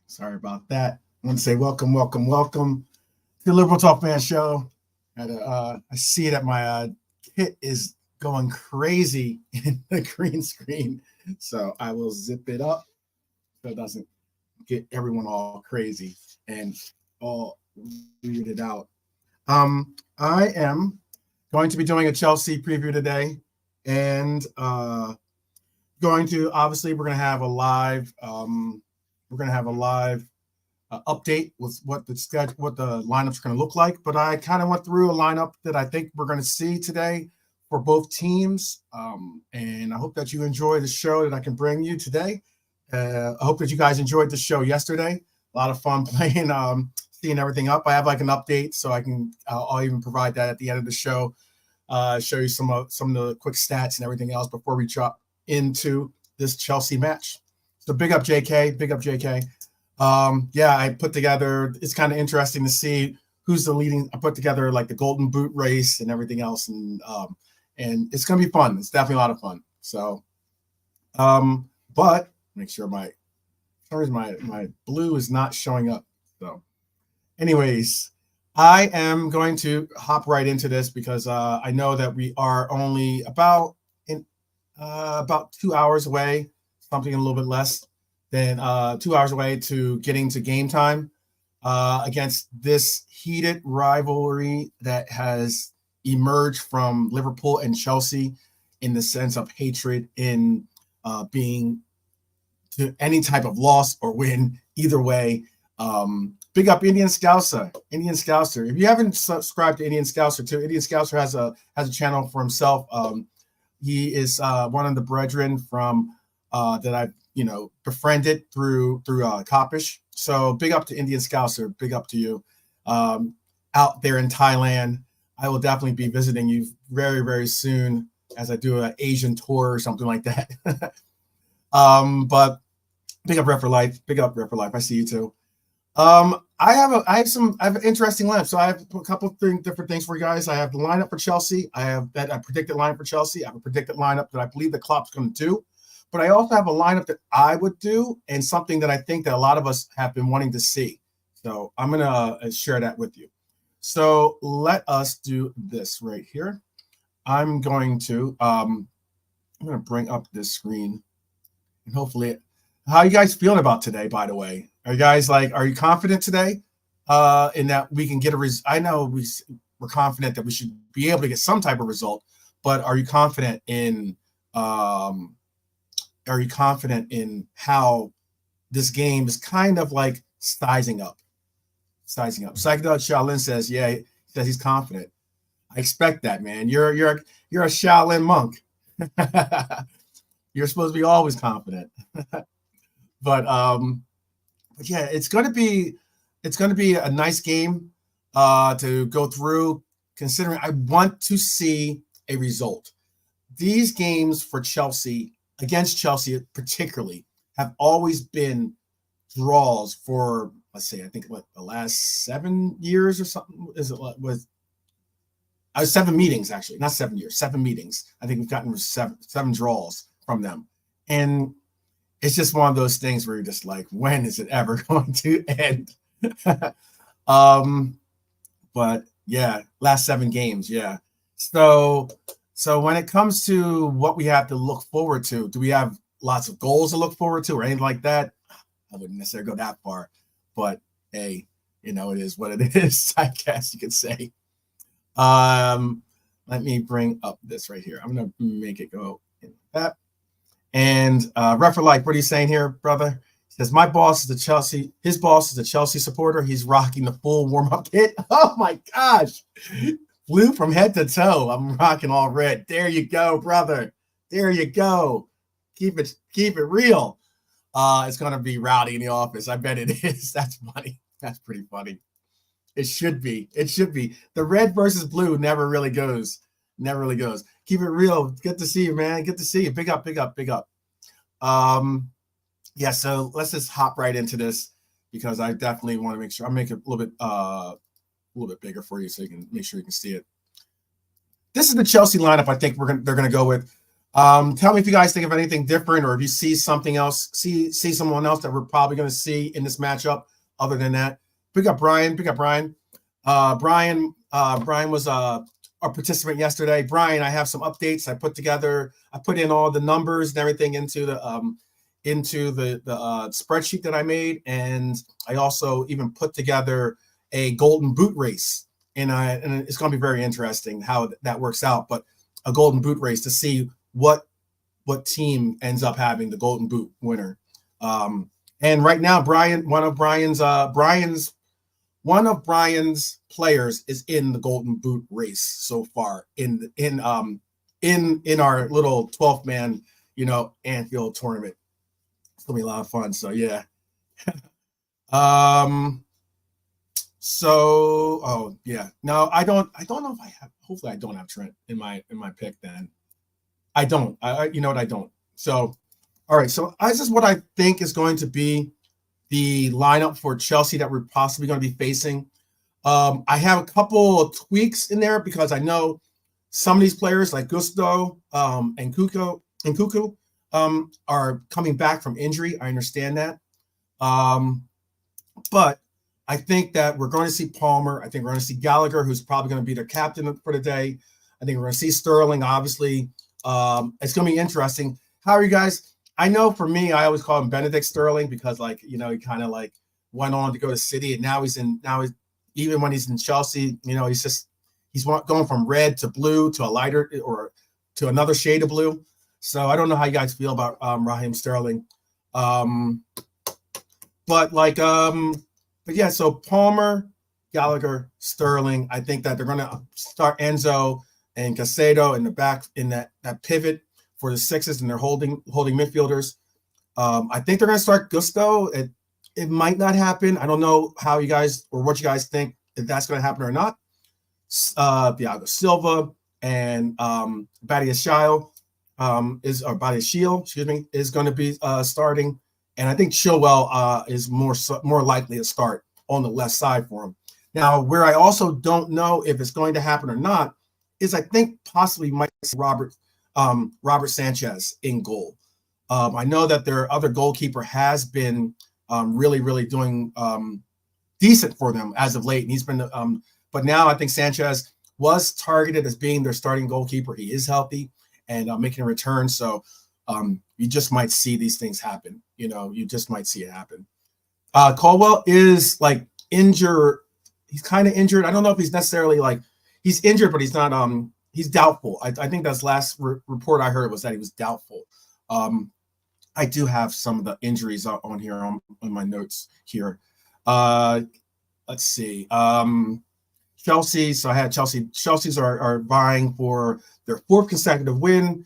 Sorry about that. I want to say welcome, welcome, welcome to the Liberal Talk Man Show. I see that my kit is going crazy in the green screen, so I will zip it up so it doesn't get everyone all crazy and all weirded out. I am going to be doing a Chelsea preview today, and going to obviously we're gonna have a live update with what the schedule, what the lineup's going to look like. But I kind of went through a lineup that I think we're going to see today for both teams, and I hope that you enjoy the show that I can bring you today. I hope that you guys enjoyed the show yesterday. A lot of fun playing, seeing everything up. I have like an update, so I'll even provide that at the end of the show. Show you some of the quick stats and everything else before we drop into this Chelsea match. So big up JK, big up JK. Yeah, I put together, it's kind of interesting to see who's the leading. I put together like the golden boot race and everything else, and it's gonna be fun. It's definitely a lot of fun. So but make sure my blue is not showing up. So anyways, I am going to hop right into this because I know that we are only about 2 hours away, something a little bit less than 2 hours away to getting to game time against this heated rivalry that has emerged from Liverpool and Chelsea in the sense of hatred in being to any type of loss or win, either way. Big up Indian Scouser. If you haven't subscribed to Indian Scouser has a channel for himself. He is one of the brethren from that I've befriended through Copish. So big up to Indian Scouser. Big up to you out there in Thailand. I will definitely be visiting you very, very soon as I do an Asian tour or something like that. But big up Rep for Life. Big up Rep for Life. I see you too. I have an interesting lineup. So I have a couple of different things for you guys. I have the lineup for Chelsea. I have that I predicted lineup for Chelsea. I have a predicted lineup that I believe the Klopp's going to do. But I also have a lineup that I would do and something that I think that a lot of us have been wanting to see. So I'm going to share that with you. So let us do this right here. I'm going to bring up this screen and hopefully how are you guys feeling about today, by the way? Are you guys are you confident today in that we can get a I know we're confident that we should be able to get some type of result, but are you confident in how this game is kind of like sizing up? Psychedelic Shaolin says, yeah, he says he's confident. I expect that, man. You're a Shaolin monk. You're supposed to be always confident. But yeah, it's gonna be a nice game to go through, considering I want to see a result. These games for Chelsea, against Chelsea particularly, have always been draws for, let's say, I think the last 7 years or something. Is it was 7 meetings, actually, not 7 years, 7 meetings. I think we've gotten seven draws from them. And it's just one of those things where you're just like, when is it ever going to end? But yeah, last 7 games, yeah. So when it comes to what we have to look forward to, do we have lots of goals to look forward to or anything like that? I wouldn't necessarily go that far, but hey, it is what it is, I guess you could say. Let me bring up this right here. I'm gonna make it go in that. And Ref for Life, what are you saying here, brother? He says, my boss is his boss is a Chelsea supporter. He's rocking the full warm-up kit. Oh my gosh. Blue from head to toe. I'm rocking all red. There you go, brother. There you go. Keep it real. It's gonna be rowdy in the office. I bet it is. That's funny. That's pretty funny. It should be. The red versus blue never really goes. Keep it real. Good to see you, man. Good to see you. Big up. Yeah, so let's just hop right into this because I definitely want to make sure I make it a little bit bigger for you so you can make sure you can see it. This is the Chelsea lineup I think they're gonna go with. Tell me if you guys think of anything different, or if you see something else, see someone else that we're probably going to see in this matchup. Other than that, pick up Brian. Pick up Brian. Brian was a participant yesterday. Brian, I have some updates. I put in all the numbers and everything into the spreadsheet that I made, and I also even put together a golden boot race. And it's going to be very interesting how that works out. But a golden boot race to see what team ends up having the golden boot winner. And right now, one of Brian's players is in the golden boot race so far in our little 12th man, Anfield tournament. It's gonna be a lot of fun. So yeah. No, I don't know if I have. Hopefully, I don't have Trent in my pick. Then I don't. You know what? I don't. So, all right. So this is what I think is going to be the lineup for Chelsea that we're possibly going to be facing. I have a couple of tweaks in there because I know some of these players like Gusto and Kuku are coming back from injury. I understand that. But I think that we're going to see Palmer. I think we're going to see Gallagher, who's probably going to be their captain for the day. I think we're going to see Sterling, obviously. It's going to be interesting. How are you guys? I know for me, I always call him Benedict Sterling because, he kind of went on to go to City, and now he's even when he's in Chelsea, he's going from red to blue to a lighter or to another shade of blue. So I don't know how you guys feel about Raheem Sterling. But yeah, so Palmer, Gallagher, Sterling. I think that they're going to start Enzo and Caicedo in the back in that pivot for the sixes, and they're holding midfielders. I think they're going to start Gusto. It might not happen. I don't know how you guys or what you guys think if that's going to happen or not. Thiago Silva and Badiashile is going to be starting. And I think Chilwell is more likely to start on the left side for him. Now, where I also don't know if it's going to happen or not is I think possibly might see Robert Sanchez in goal. I know that their other goalkeeper has been really, really doing decent for them as of late. And he's been, but now I think Sanchez was targeted as being their starting goalkeeper. He is healthy and making a return. So you just might see these things happen. You just might see it happen. Caldwell is injured. He's kind of injured. I don't know if he's necessarily he's injured, but he's not. He's doubtful. I think that's last report I heard was that he was doubtful. I do have some of the injuries on here on my notes here. Let's see. Chelsea. So I had Chelsea. Chelsea's are vying for their fourth consecutive win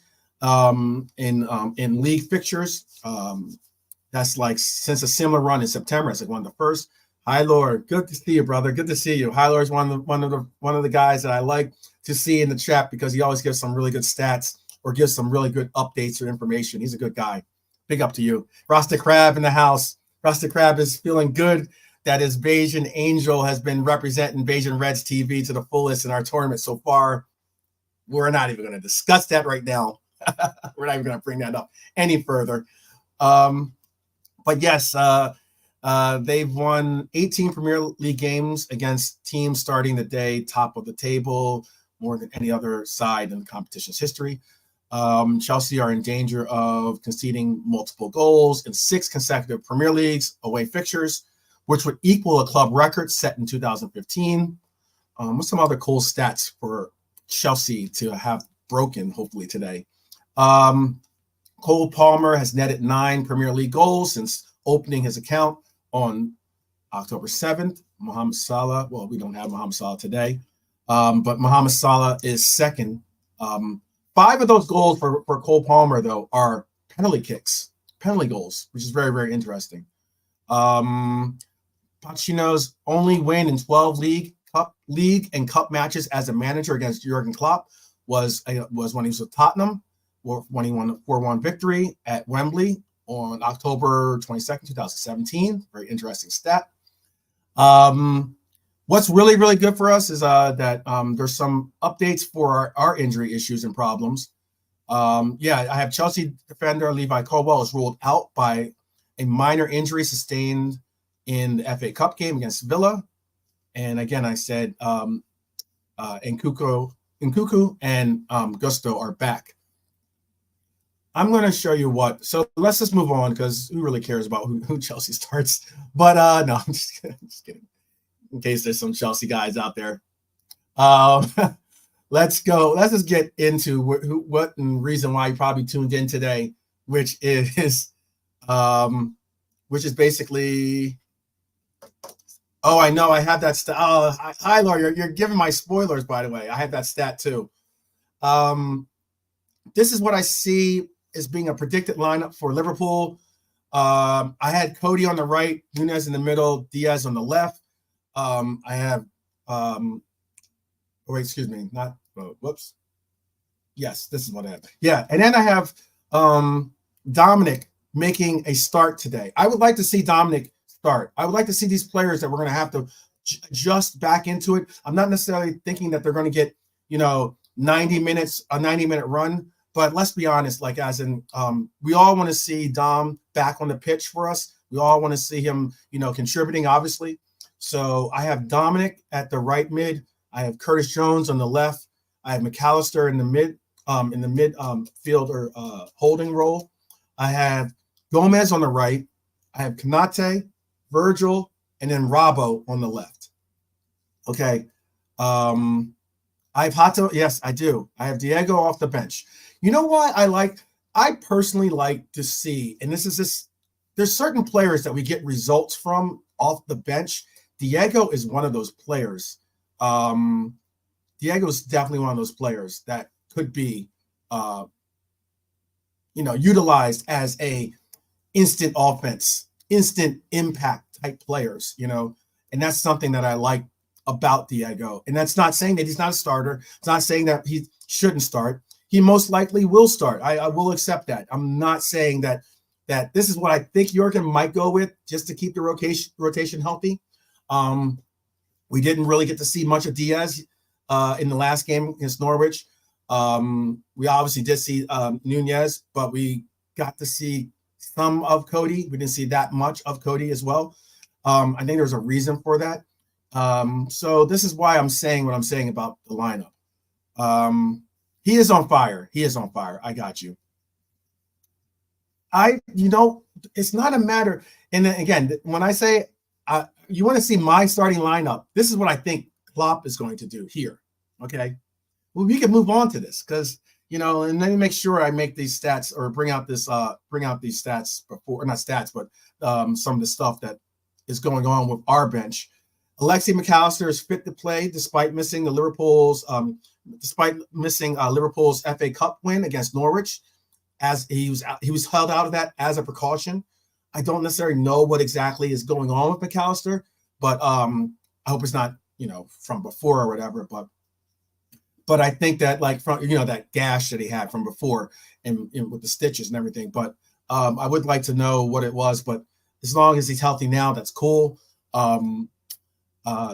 in league fixtures. That's since a similar run in September. It's one of the first. Hi, Lord. Good to see you, brother. Good to see you. Hi, Lord is one of the guys that I like to see in the chat because he always gives some really good stats or gives some really good updates or information. He's a good guy. Big up to you. Rasta Crab in the house. Rasta Crab is feeling good that his Bayesian Angel has been representing Bayesian Reds TV to the fullest in our tournament so far. We're not even going to discuss that right now. We're not even going to bring that up any further. But yes, they've won 18 Premier League games against teams starting the day top of the table, more than any other side in the competition's history. Chelsea are in danger of conceding multiple goals in 6 consecutive Premier Leagues away fixtures, which would equal a club record set in 2015. What's some other cool stats for Chelsea to have broken, hopefully, today? Cole Palmer has netted 9 Premier League goals since opening his account on October 7th. Mohamed Salah, well, we don't have Mohamed Salah today, but Mohamed Salah is second. 5 of those goals for Cole Palmer, though, are penalty goals, which is very, very interesting. Pochettino's only win in 12 league and cup matches as a manager against Jurgen Klopp was when he was with Tottenham, when he won a 4-1 victory at Wembley on October 22nd, 2017. Very interesting stat. What's really, really good for us is that there's some updates for our injury issues and problems. Yeah, I have Chelsea defender Levi Colwill is ruled out by a minor injury sustained in the FA Cup game against Villa. And again, I said Nkuku and Gusto are back. I'm going to show you what. So let's just move on because who really cares about who Chelsea starts? But no, I'm just kidding. Just kidding. In case there's some Chelsea guys out there. Let's go. Let's just get into what and reason why you probably tuned in today, which is basically. Oh, I know. I have that stat. Oh, hi, Laura. You're giving my spoilers, by the way. I have that stat too. This is what I see as being a predicted lineup for Liverpool. I had Cody on the right, Nunez in the middle, Diaz on the left. I have. Wait, excuse me. Not. Whoops. Yes, this is what I have. Yeah, and then I have Dominic making a start today. I would like to see Dominic start. I would like to see these players that we're going to have to adjust back into it. I'm not necessarily thinking that they're going to get, 90 minutes, a 90-minute run, but let's be honest, like as in we all want to see Dom back on the pitch for us. We all want to see him, contributing, obviously. So I have Dominic at the right mid. I have Curtis Jones on the left. I have McAllister in the mid field or holding role. I have Gomez on the right. I have Konate, Virgil, and then Robbo on the left. Okay. I have Hato. Yes, I do. I have Diego off the bench. You know what I personally like to see, and there's certain players that we get results from off the bench. Diego is one of those players. Diego is definitely one of those players that could be, utilized as a instant offense, instant impact type players, and that's something that I like about Diego. And that's not saying that he's not a starter. It's not saying that he shouldn't start. He most likely will start. I will accept that. I'm not saying that this is what I think Jurgen might go with just to keep the rotation healthy. We didn't really get to see much of Diaz in the last game against Norwich. We obviously did see Nunez, but we got to see some of Cody. We didn't see that much of Cody as well. I think there's a reason for that. So this is why I'm saying what I'm saying about the lineup. He is on fire. He is on fire. I got you. It's not a matter. And then again, when I say you want to see my starting lineup, this is what I think Klopp is going to do here. Okay. Well, we can move on to this because, and then make sure I make these stats or bring out these stats before, not stats, but some of the stuff that is going on with our bench. Alexi McAllister is fit to play despite missing Liverpool's FA Cup win against Norwich, as he was held out of that as a precaution. I don't necessarily know what exactly is going on with McAllister, but I hope it's not from before or whatever. But I think that from that gash that he had from before and with the stitches and everything. But I would like to know what it was. But as long as he's healthy now, that's cool.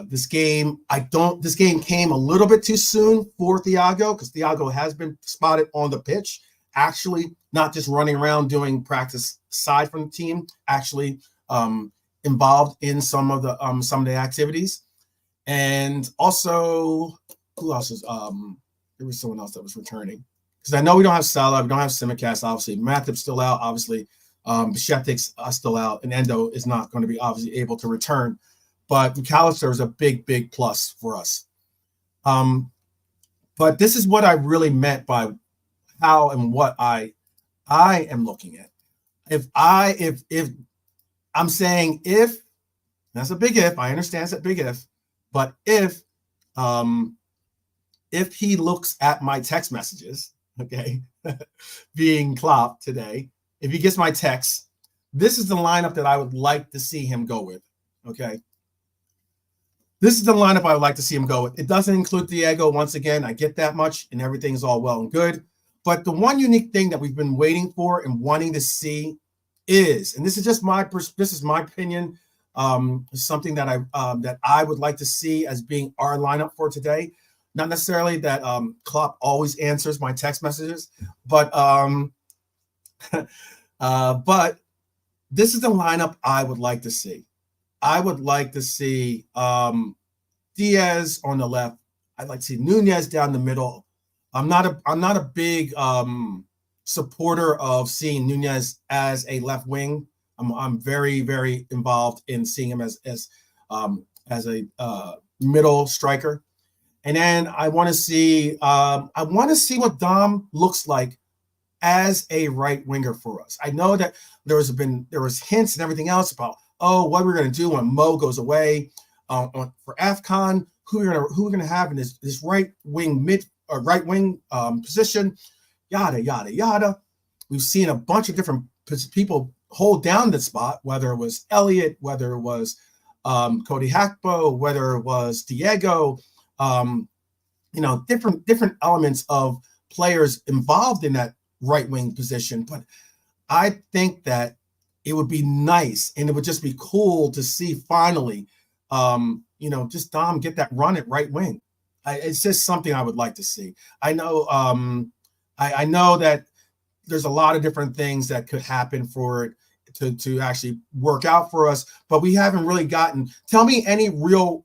This game came a little bit too soon for Thiago because Thiago has been spotted on the pitch, actually not just running around doing practice aside from the team, actually involved in some of the activities. And also, who else is there was someone else that was returning because I know we don't have Salah, we don't have Simicast, obviously. Matip's still out, obviously. Bishetik's still out, and Endo is not going to be obviously able to return. But McAllister is a big, big plus for us. But this is what I really meant by how and what I am looking at. If I'm saying if, that's a big if, I understand it's a big if, but if he looks at my text messages, okay, being Klopp today, if he gets my text, this is the lineup that I would like to see him go with, okay? This is the lineup I would like to see him go with. It doesn't include Diego. Once again, I get that much, and everything's all well and good. But the one unique thing that we've been waiting for and wanting to see is, and this is just my opinion, something that I would like to see as being our lineup for today. Not necessarily that Klopp always answers my text messages, but but this is the lineup I would like to see. I would like to see Diaz on the left. I'd like to see Nunez down the middle. I'm not a big supporter of seeing Nunez as a left wing. I'm very, very involved in seeing him as a middle striker. And then I want to see what Dom looks like as a right winger for us. I know that there was hints and everything else about what we're going to do when Mo goes away for AFCON. Who we're gonna have in this right wing position, yada yada yada. We've seen a bunch of different people hold down the spot, whether it was Elliot, whether it was Cody Hakpo, whether it was Diego, different elements of players involved in that right wing position. But I think that it would be nice and it would just be cool to see finally, just Dom get that run at right wing. It's just something I would like to see. I know, I know that there's a lot of different things that could happen for it to actually work out for us, but we haven't really gotten. Tell me any real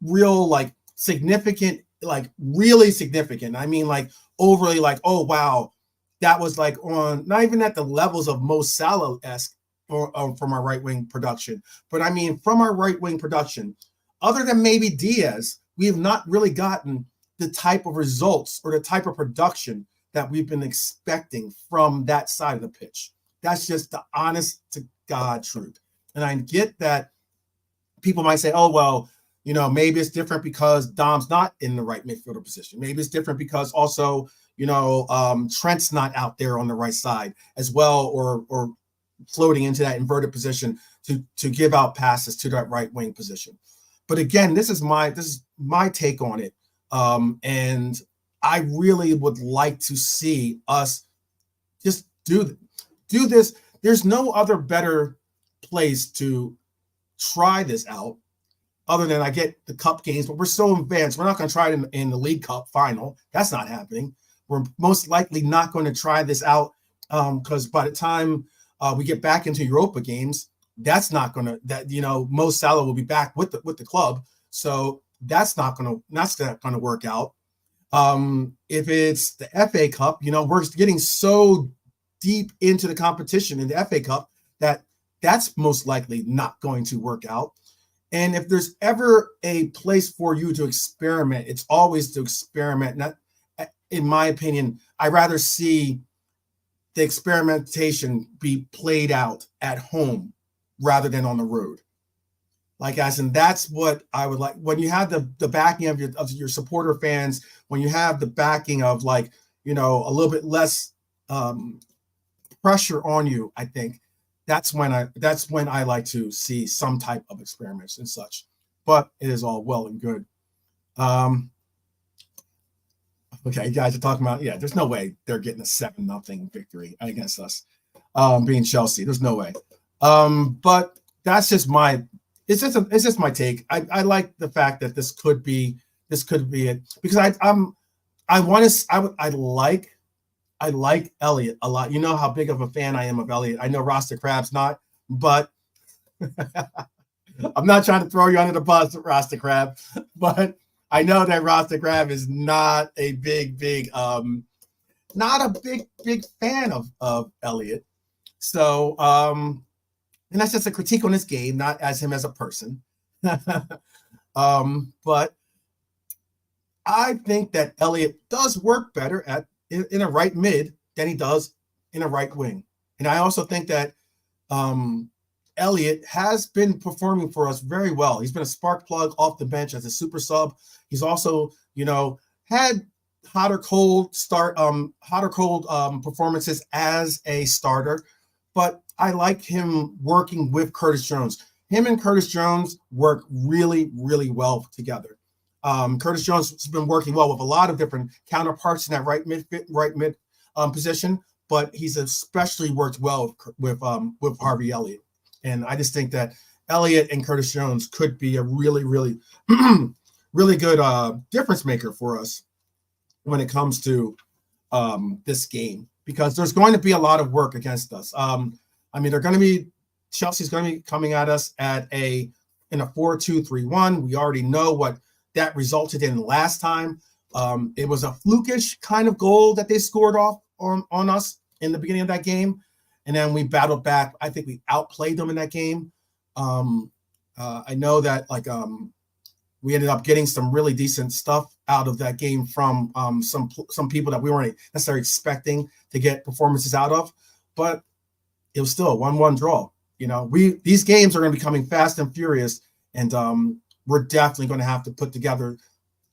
like significant, like really significant. I mean, like overly, like, oh wow, that was like on not even at the levels of Mo Salah-esque from our right wing production, but I mean from our right wing production, other than maybe Diaz, we have not really gotten the type of results or the type of production that we've been expecting from that side of the pitch. That's just the honest to God truth. And I get that people might say, oh, well, maybe it's different because Dom's not in the right midfielder position. Maybe it's different because also, Trent's not out there on the right side as well, or floating into that inverted position to give out passes to that right wing position. But again, this is my take on it. And I really would like to see us just do this. There's no other better place to try this out other than I get the cup games, but we're so advanced. We're not going to try it in the League Cup final. That's not happening. We're most likely not going to try this out because by the time we get back into Europa games, that's not going to, Mo Salah will be back with the club. So that's not going to work out. If it's the FA Cup, we're getting so deep into the competition in the FA Cup that's most likely not going to work out. And if there's ever a place for you to experiment, it's always to experiment. Not, in my opinion, I rather see the experimentation be played out at home rather than on the road. Like, as in, that's what I would like. When you have the backing of your supporter fans, when you have the backing of a little bit less pressure on you, I think that's when I like to see some type of experiments and such. But it is all well and good. Okay, you guys are talking about, there's no way they're getting a 7-0 victory against us, being Chelsea. There's no way. But that's just it's just my take. I like the fact that this could be it, because I like Elliot a lot. You know how big of a fan I am of Elliot. I know Rasta Crab's not, but I'm not trying to throw you under the bus, Rasta Crab, but I know that Rasta Crab is not a big fan of Elliot. So, and that's just a critique on this game, not as him as a person. But I think that Elliot does work better in a right mid than he does in a right wing. And I also think that Elliot has been performing for us very well. He's been a spark plug off the bench as a super sub. He's also, had hot or cold performances as a starter. But I like him working with Curtis Jones. Him and Curtis Jones work really, really well together. Curtis Jones has been working well with a lot of different counterparts in that right mid position, but he's especially worked well with Harvey Elliott. And I just think that Elliott and Curtis Jones could be a really, really, really good difference maker for us when it comes to this game, because there's going to be a lot of work against us. I mean, Chelsea's going to be coming at us in a 4-2-3-1. We already know what that resulted in last time. It was a flukish kind of goal that they scored off on us in the beginning of that game, and then we battled back. I think we outplayed them in that game. I know that we ended up getting some really decent stuff out of that game from some people that we weren't necessarily expecting to get performances out of, but it was still a 1-1 draw. These games are going to be coming fast and furious, and we're definitely going to have to put together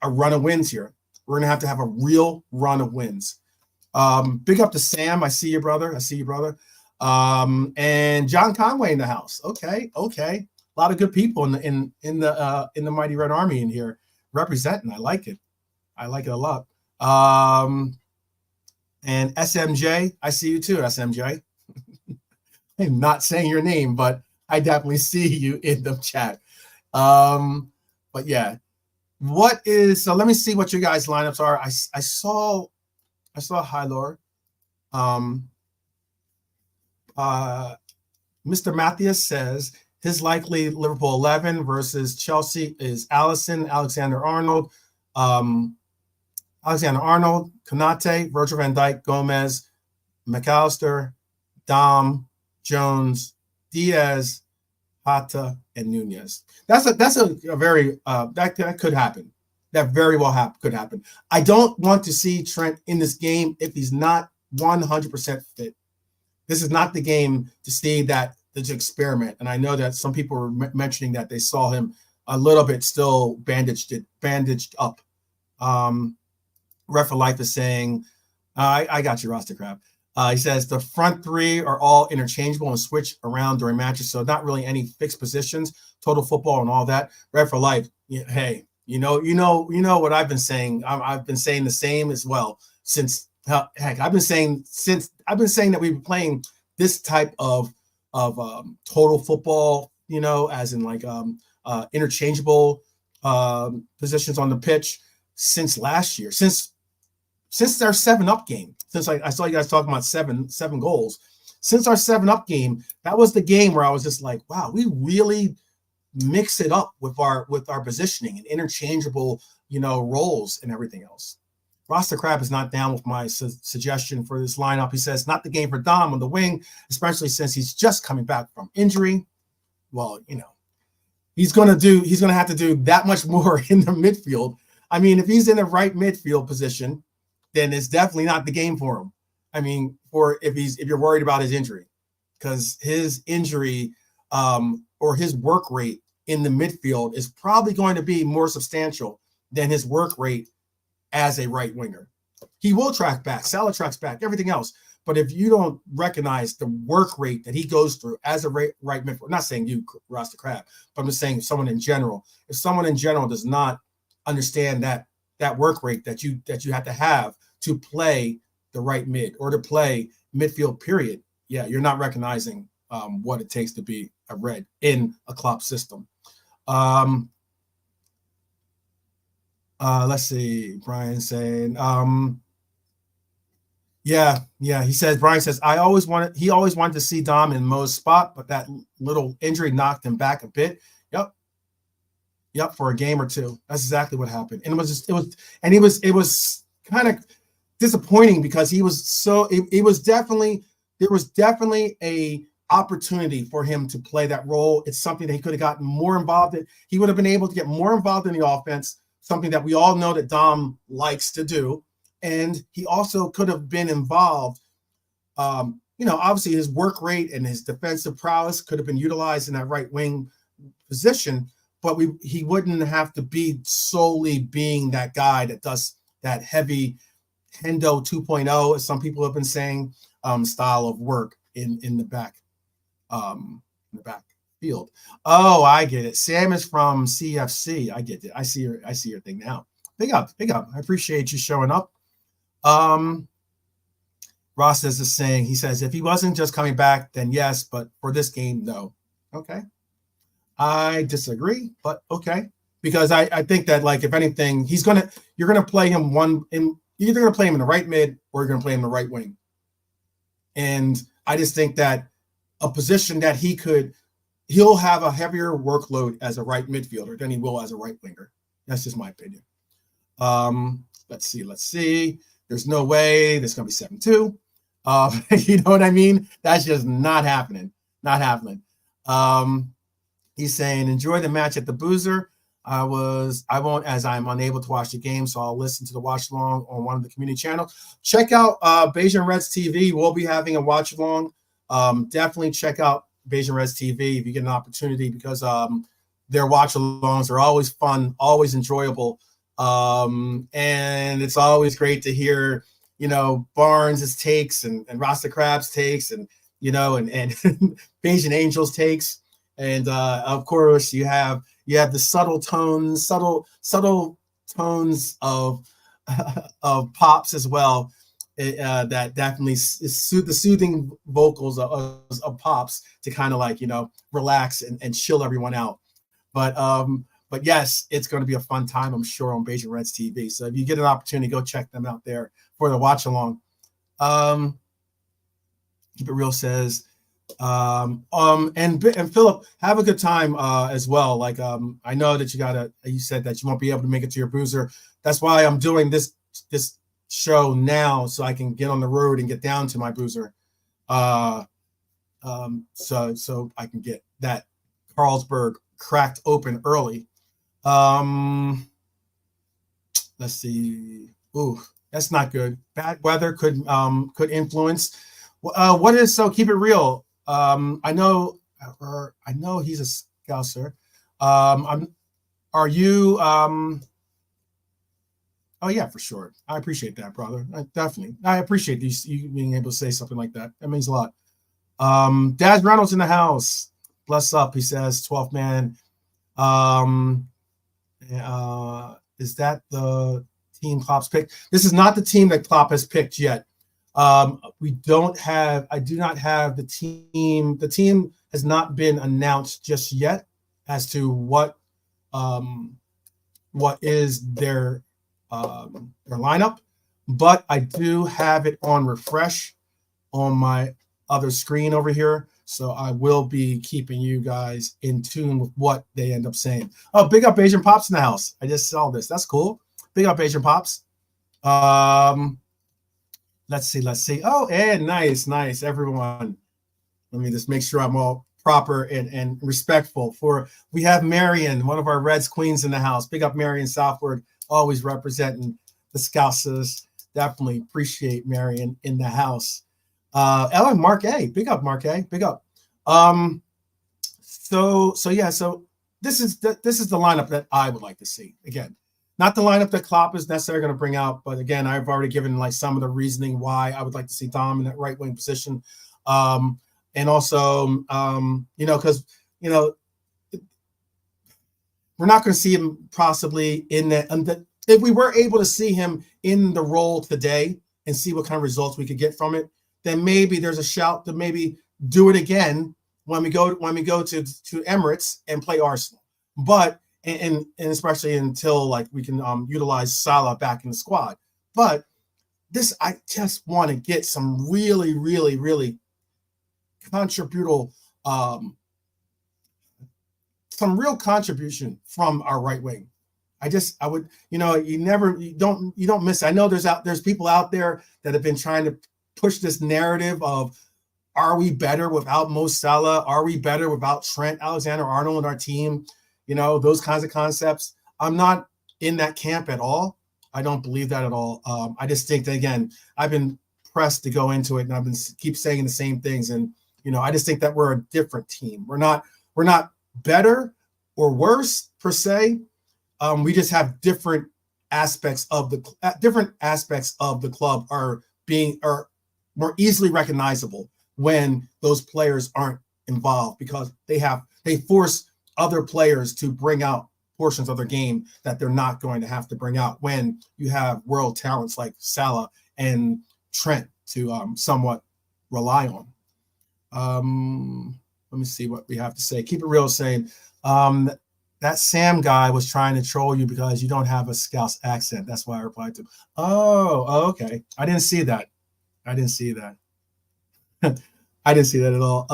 a run of wins here. We're going to have a real run of wins. Big up to Sam. I see you, brother. And John Conway in the house. Okay. A lot of good people in the Mighty Red Army in here representing. I like it a lot. And SMJ, I see you too, SMJ. I'm not saying your name, but I definitely see you in the chat. But yeah, so let me see what your guys' lineups are. I saw Hylor. Mr. Matthias says his likely Liverpool 11 versus Chelsea is Alisson, Alexander-Arnold, Konate, Virgil van Dijk, Gomez, McAllister, Dom, Jones, Diaz, Hata, and Nunez. That's a very that could happen. That very well could happen. I don't want to see Trent in this game if he's not 100% fit. This is not the game to see that to experiment. And I know that some people were mentioning that they saw him a little bit still bandaged up. Ref for Life is saying, I got you, Rasta Crab. He says the front three are all interchangeable and switch around during matches, so not really any fixed positions, total football and all that. Ref for Life, hey, you know what I've been saying. I've been saying the same as well since heck. I've been saying that we've been playing this type of total football, as in interchangeable positions on the pitch since last year, since our 7-up game. Since I saw you guys talking about seven goals, since our 7-up game, that was the game where I was just like, wow, we really mix it up with our positioning and interchangeable, roles and everything else. Rasta Crab is not down with my suggestion for this lineup. He says not the game for Dom on the wing, especially since he's just coming back from injury. Well, he's going to have to do that much more in the midfield. I mean, if he's in the right midfield position, then it's definitely not the game for him. I mean, if you're worried about his injury, because his injury or his work rate in the midfield is probably going to be more substantial than his work rate as a right winger. He will track back, Salah tracks back, everything else. But if you don't recognize the work rate that he goes through as a right midfielder, I'm not saying you, Rasta Crab, but I'm just saying someone in general. If someone in general does not understand that work rate that you have to play the right mid or to play midfield period, yeah, you're not recognizing what it takes to be a red in a Klopp system. Let's see, Brian saying, he says, Brian says, he always wanted to see Dom in Mo's spot, but that little injury knocked him back a bit. Yep, for a game or two. That's exactly what happened. And it was kind of disappointing because there was definitely a opportunity for him to play that role. It's something that he could have gotten more involved in. He would have been able to get more involved in the offense, something that we all know that Dom likes to do. And he also could have been involved. Obviously his work rate and his defensive prowess could have been utilized in that right wing position, but he wouldn't have to be solely being that guy that does that heavy Hendo 2.0, as some people have been saying, style of work in the back field. Oh, I get it. Sam is from CFC. I get it. I see your thing now. Big up. I appreciate you showing up. Ross is just saying, he says, if he wasn't just coming back, then yes, but for this game, no. Okay. I disagree, but okay. because I think that, like, if anything, you're gonna play him you're either gonna play him in the right mid or you're gonna play him in the right wing. And I just think that a position that he'll have a heavier workload as a right midfielder than he will as a right winger. That's just my opinion. Let's see. There's no way there's going to be 7-2. You know what I mean? That's just not happening. Not happening. He's saying, enjoy the match at the Boozer. I won't, as I'm unable to watch the game, so I'll listen to the watch along on one of the community channels. Check out Beijing Reds TV. We'll be having a watch along. Definitely check out Beijing Reds TV if you get an opportunity, because their watch alongs are always fun, always enjoyable. And it's always great to hear, Barnes' takes and Rasta Crab's takes and Beijing Angels takes. And of course you have the subtle tones of Pops as well. That definitely is the soothing vocals of Pops to kind of like, relax and chill everyone out. But yes, it's going to be a fun time, I'm sure, on Beijing Reds TV. So if you get an opportunity, go check them out there for the watch along. Keep It Real says, and Philip, have a good time as well. Like, I know that you said that you won't be able to make it to your Boozer. That's why I'm doing this show now, so I can get on the road and get down to my Boozer. So I can get that Carlsberg cracked open early. Let's see. Ooh, that's not good. Bad weather could influence. What is so? Keep it real. I know he's a Scouser. Are you? Oh yeah, for sure. I appreciate that, brother. I appreciate you being able to say something like that. That means a lot. Daz Reynolds in the house. Bless up, he says. 12th man. Is that the team Klopp's picked? This is not the team that Klopp has picked yet. I do not have the team. The team has not been announced just yet as to what is their lineup, but I do have it on refresh on my other screen over here. So I will be keeping you guys in tune with what they end up saying. Oh, big up Asian Pops in the house. I just saw this. That's cool. Big up Asian Pops. Let's see. Oh, and nice, everyone. Let me just make sure I'm all proper and respectful. We have Marion, one of our Reds queens in the house. Big up Marion Southward, always representing the Scousers. Definitely appreciate Marion in the house. Ellen, Mark A, big up, Mark A, big up. So this is the lineup that I would like to see. Again, not the lineup that Klopp is necessarily going to bring out, but again, I've already given like some of the reasoning why I would like to see Dom in that right wing position. And also, because we're not going to see him possibly in that. If we were able to see him in the role today and see what kind of results we could get from it, then maybe there's a shout to maybe do it again when we go to Emirates and play Arsenal. But and especially until like we can utilize Salah back in the squad. But I just want to get some really, really, really some real contribution from our right wing. I would, you don't miss it. I know there's people out there that have been trying to push this narrative of, are we better without Mo Salah? Are we better without Trent Alexander-Arnold in our team? Those kinds of concepts. I'm not in that camp at all. I don't believe that at all. I just think that, again, I've been pressed to go into it, and I've been keep saying the same things. And I just think that we're a different team. We're not better or worse per se. We just have different aspects of the club are more easily recognizable when those players aren't involved, because they force other players to bring out portions of their game that they're not going to have to bring out when you have world talents like Salah and Trent to somewhat rely on. Let me see what we have to say. Keep It Real saying, that Sam guy was trying to troll you because you don't have a Scouse accent. That's why I replied to him. Oh, okay. I didn't see that. I didn't see that. I didn't see that at all.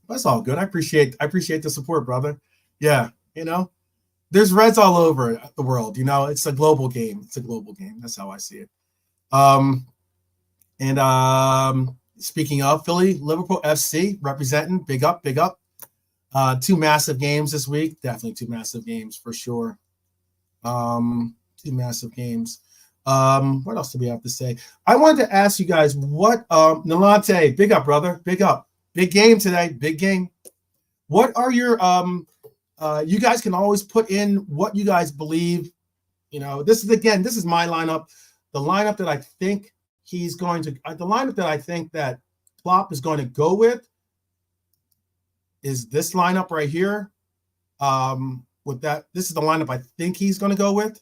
That's all good. I appreciate the support, brother. Yeah, there's Reds all over the world. It's a global game. It's a global game. That's how I see it. And speaking of Philly, Liverpool FC representing, big up, big up. Two massive games this week. Definitely two massive games for sure. Two massive games. What else do we have to say? I wanted to ask you guys what Nalante, big up, brother. Big up. Big game today. Big game. What are your you guys can always put in what you guys believe. This is my lineup. The lineup that I think he's going to the lineup that I think that Klopp is going to go with is this lineup right here. With that, this is the lineup I think he's going to go with.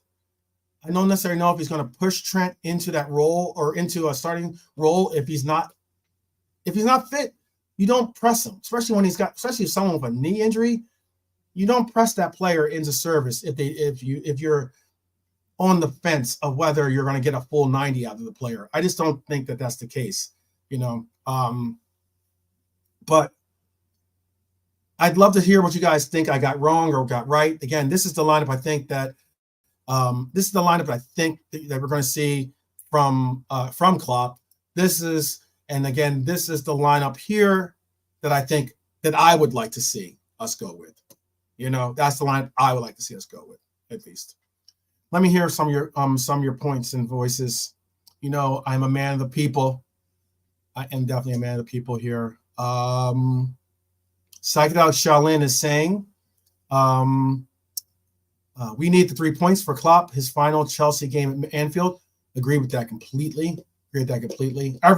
I don't necessarily know if he's going to push Trent into that role or into a starting role. If he's not fit, you don't press him, especially if someone with a knee injury, you don't press that player into service if you're on the fence of whether you're going to get a full 90 out of the player. I just don't think that that's the case, but I'd love to hear what you guys think I got wrong or got right. Again, this is the lineup I think that that we're going to see from Klopp. This is the lineup here that I think that I would like to see us go with. That's the line I would like to see us go with, at least. Let me hear some of your points and voices. I'm a man of the people. I am definitely a man of the people here. Psychedelic Shaolin is saying, we need the 3 points for Klopp, his final Chelsea game at Anfield. Agree with that completely. I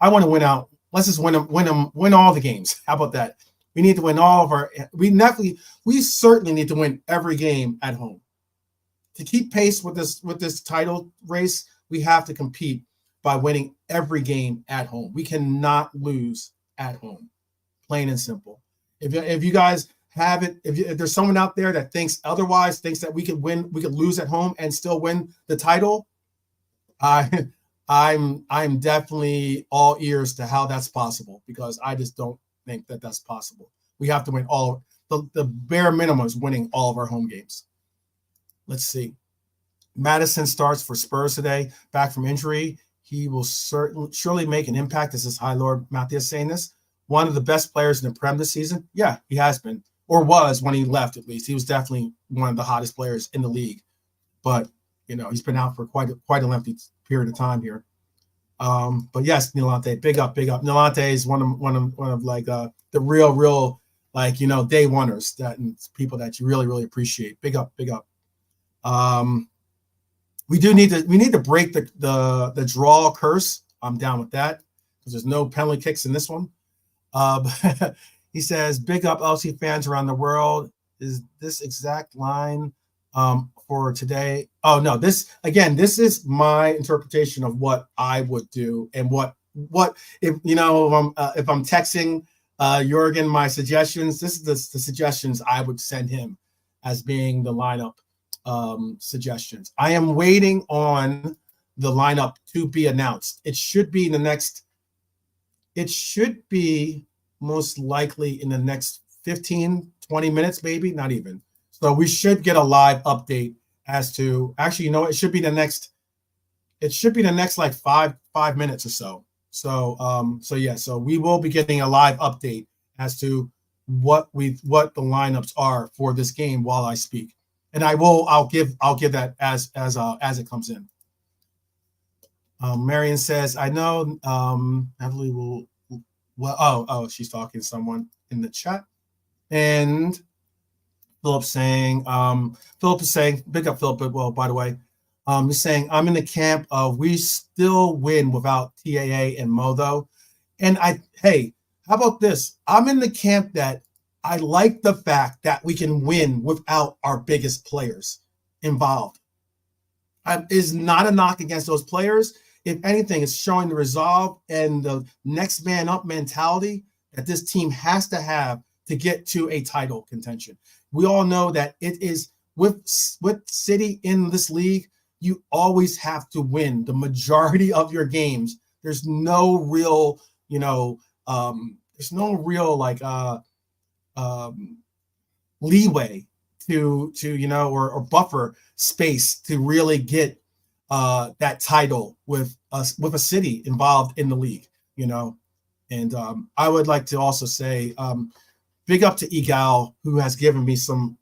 want to win out. Let's just win all the games. How about that? We need to win all of our. We certainly need to win every game at home. To keep pace with this title race, we have to compete by winning every game at home. We cannot lose at home. Plain and simple. If you guys have it, if there's someone out there that thinks otherwise, thinks that we could lose at home and still win the title, I'm definitely all ears to how that's possible, because I just don't think that that's possible. We have to win all. The bare minimum is winning all of our home games. Let's see. Madison starts for Spurs today, back from injury. He will surely make an impact. This is High Lord Matthias saying this. One of the best players in the Prem this season. Yeah, he has been, or was when he left. At least he was definitely one of the hottest players in the league. But he's been out for quite a lengthy period of time here. But yes, Nilante, big up. Nilante is one of like the real day oneers that and people that you really appreciate. Big up. We need to break the draw curse. I'm down with that because there's no penalty kicks in this one. He says, big up LC fans around the world. Is this exact line for today? Oh no, this is my interpretation of what I would do and what if I'm texting Jurgen my suggestions. This is the suggestions I would send him as being the lineup suggestions. I am waiting on the lineup to be announced. It should be most likely in the next 15, 20 minutes, maybe, not even. So we should get a live update as to, actually, it should be the next like five minutes or so. So we will be getting a live update as to what the lineups are for this game while I speak. And I'll give that as it comes in. Marion says, I know Heavily will. Well, she's talking to someone in the chat. And Philip is saying, big up Philip. Well, by the way, he's saying, I'm in the camp of we still win without TAA and Modo. And hey, how about this? I'm in the camp that I like the fact that we can win without our biggest players involved. Is not a knock against those players. If anything, it's showing the resolve and the next man up mentality that this team has to have to get to a title contention. We all know that it is with City in this league, you always have to win the majority of your games. There's no real, there's no real leeway to or buffer space to really get that title with a City involved in the league, And I would like to also say big up to Egal, who has given me some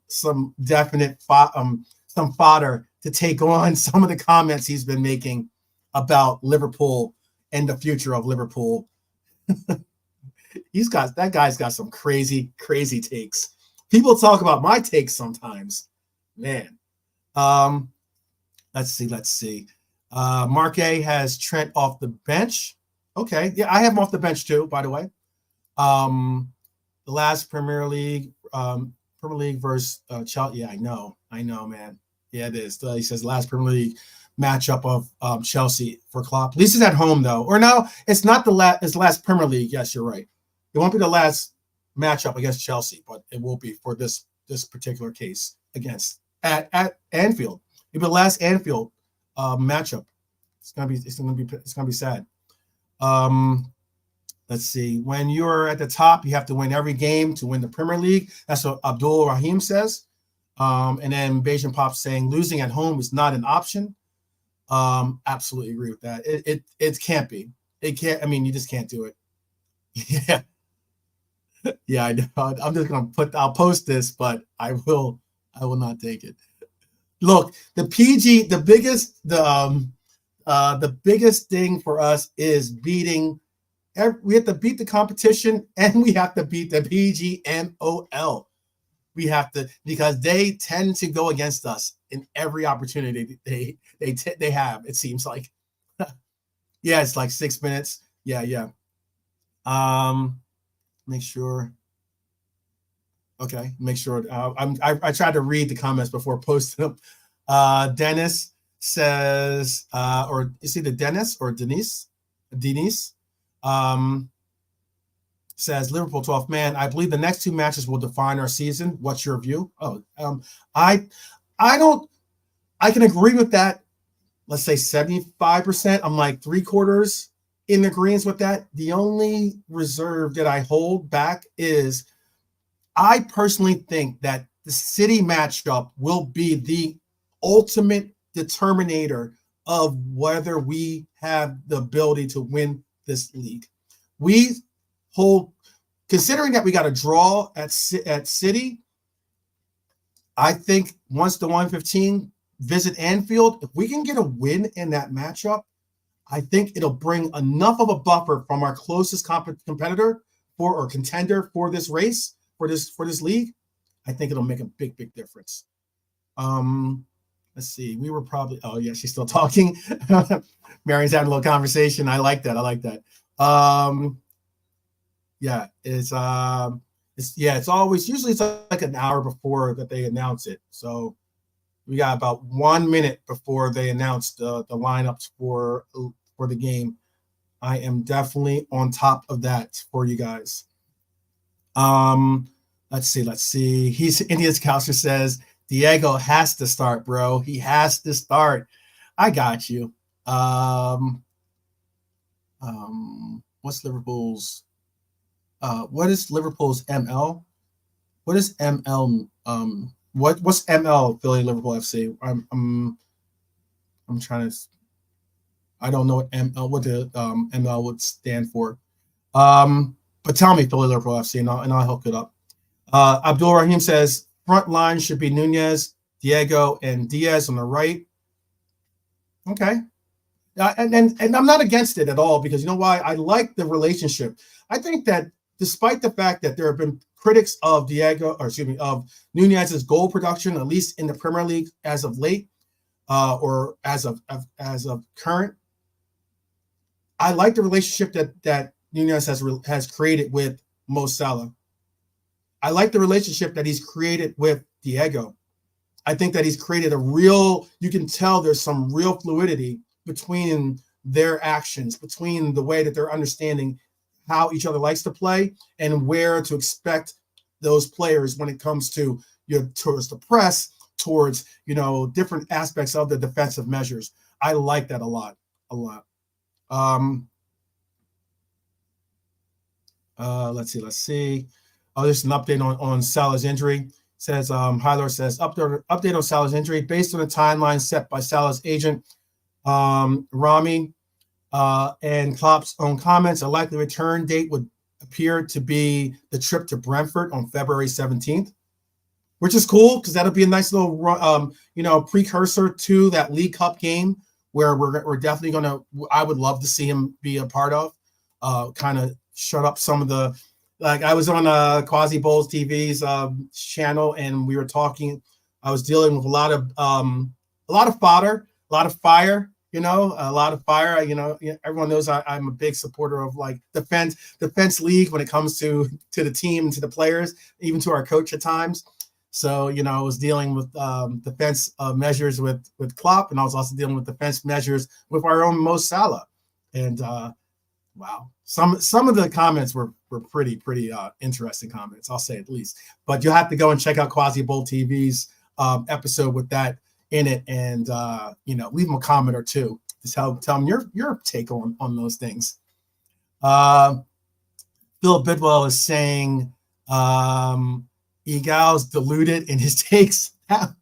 definite some fodder to take on some of the comments he's been making about Liverpool and the future of Liverpool. That guy's got some crazy takes. People talk about my takes sometimes, man. Let's see. Mark A has Trent off the bench. Okay, yeah, I have him off the bench too, by the way. The last Premier League versus Chelsea. Yeah, I know, man. Yeah, it is. He says last Premier League matchup of Chelsea for Klopp. At least it's at home though. Or no, it's not it's the last Premier League. Yes, you're right. It won't be the last matchup against Chelsea, but it will be for this particular case against at Anfield. It'll be the last Anfield matchup. It's gonna be sad. Let's see. When you're at the top, you have to win every game to win the Premier League. That's what Abdul Rahim says. And then Bayesian Pop saying losing at home is not an option. Absolutely agree with that. It can't be. It can't. I mean, you just can't do it. Yeah. Yeah, I know. I'm just gonna I'll post this, but I will not take it. Look, the biggest thing for us is beating. We have to beat the competition, and we have to beat the PGMOL. We have to, because they tend to go against us in every opportunity they have. It seems like, yeah, it's like 6 minutes. Yeah. Make sure. Okay, make sure. I tried to read the comments before posting them. Dennis says, or is it Dennis or Denise? Says Liverpool 12th man. I believe the next two matches will define our season. What's your view? I can agree with that. Let's say 75%. I'm like 3/4 in agreement with that. The only reserve that I hold back is I personally think that the City matchup will be the ultimate determinator of whether we have the ability to win this league. We hold, considering that we got a draw at City, I think once the 115 visit Anfield, if we can get a win in that matchup, I think it'll bring enough of a buffer from our closest competitor or contender for this race, for this league. I think it'll make a big difference. Let's see. We were probably. Oh yeah, she's still talking. Marion's having a little conversation. I like that. Yeah, it's always usually it's like an hour before that they announce it. So we got about 1 minute before they announce the lineups for the game. I am definitely on top of that for you guys. Let's see. India's Coucher says Diego has to start, bro. He has to start. I got you. What's Liverpool's? What is Liverpool's ML? What is ML? What's ML Philly Liverpool FC? I'm trying to. I don't know what the ML would stand for. But tell me Philly Liverpool FC, and I'll hook it up. Abdul Rahim says front line should be Nunez, Diego, and Diaz on the right. Okay. And I'm not against it at all, because you know why? I like the relationship. I think that despite the fact that there have been critics of of Nunez's goal production, at least in the Premier League as of late, or as of current, I like the relationship that Nunez has created with Mo Salah. I like the relationship that he's created with Diego. I think that he's created you can tell there's some real fluidity between their actions, between the way that they're understanding how each other likes to play and where to expect those players when it comes to towards the press, towards different aspects of the defensive measures. I like that a lot. Let's see. Oh, there's an update on Salah's injury. Says Hyler says update on Salah's injury based on the timeline set by Salah's agent Rami and Klopp's own comments. A likely return date would appear to be the trip to Brentford on February 17th, which is cool because that'll be a nice little precursor to that League Cup game where we're definitely gonna. I would love to see him be a part of. Kind of shut up some of the. Like I was on Quasi Bowls TV's channel, and we were talking. I was dealing with a lot of fodder, a lot of fire. A lot of fire. Everyone knows I'm a big supporter of like defense league when it comes to the team, to the players, even to our coach at times. So I was dealing with defense measures with Klopp, and I was also dealing with defense measures with our own Mo Salah. And wow, some of the comments were pretty interesting comments, I'll say at least. But you'll have to go and check out Quasi Bowl TV's episode with that in it, and leave them a comment or two. Just tell them your take on those things. Philip Bidwell is saying Egal's diluted in his takes. That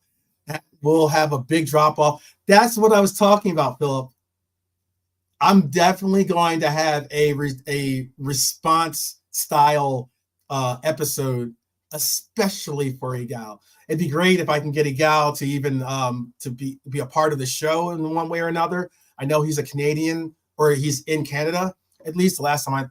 will have a big drop off. That's what I was talking about, Philip. I'm definitely going to have a response style episode, especially for Egal. It'd be great if I can get Egal to even to be a part of the show in one way or another. I know he's a Canadian, or he's in Canada. At least the last time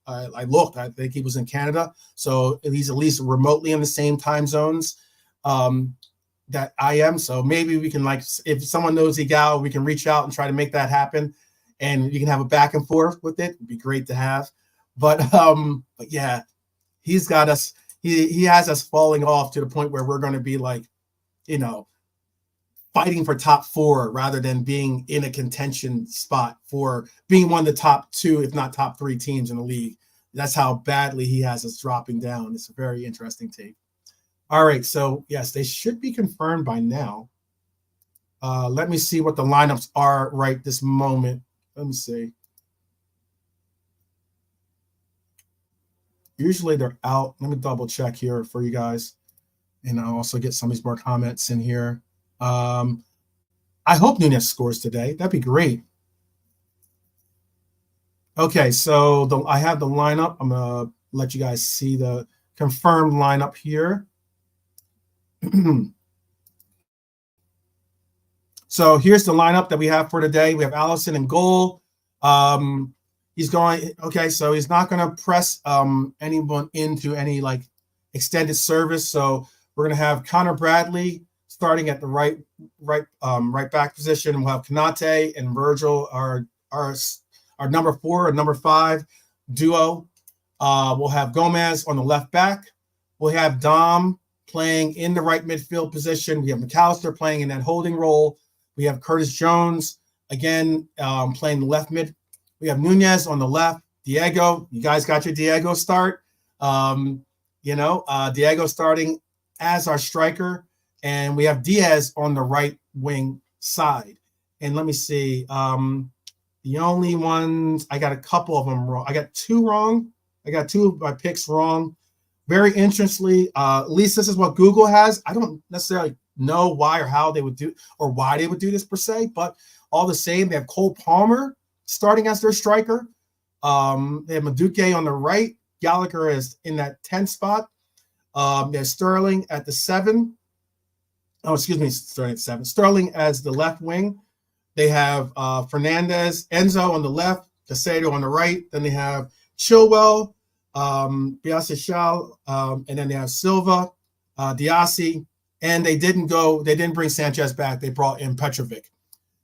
I looked, I think he was in Canada. So he's at least remotely in the same time zones that I am. So maybe we can, like, if someone knows Egal, we can reach out and try to make that happen, and you can have a back and forth with it. It'd be great to have. But yeah, he's got us. He has us falling off to the point where we're going to be like, fighting for top 4 rather than being in a contention spot for being one of the top 2, if not top 3 teams in the league. That's how badly he has us dropping down. It's a very interesting take. All right, so yes, they should be confirmed by now. Let me see what the lineups are right this moment. Let me see. Usually they're out. Let me double check here for you guys. And I'll also get some of these more comments in here. I hope Nunez scores today. That'd be great. Okay, so I have the lineup. I'm going to let you guys see the confirmed lineup here. So here's the lineup that we have for today. We have Allison in goal. He's going, okay, so he's not going to press anyone into any like extended service. So we're going to have Connor Bradley starting at the right back position. We'll have Konate and Virgil, our number 4 and number 5 duo. We'll have Gomez on the left back. We'll have Dom playing in the right midfield position. We have McAllister playing in that holding role. We have Curtis Jones again playing the left mid. We have Nunez on the left. Diego, you guys got your Diego start. Diego starting as our striker, and we have Diaz on the right wing side. And let me see. The only ones, I got a couple of them wrong. I got 2 wrong. I got 2 of my picks wrong. Very interestingly, at least this is what Google has. I don't necessarily know why or how they would do, or why they would do this per se, but all the same, they have Cole Palmer starting as their striker. They have Madueke on the right. Gallagher is in that 10 spot. There's Sterling at the 7. Oh, excuse me, starting at 7. Sterling as the left wing. They have Fernandez, Enzo on the left, Casado on the right. Then they have Chilwell, Biasashal, and then they have Silva, Diassi, and they didn't bring Sanchez back. They brought in Petrovic.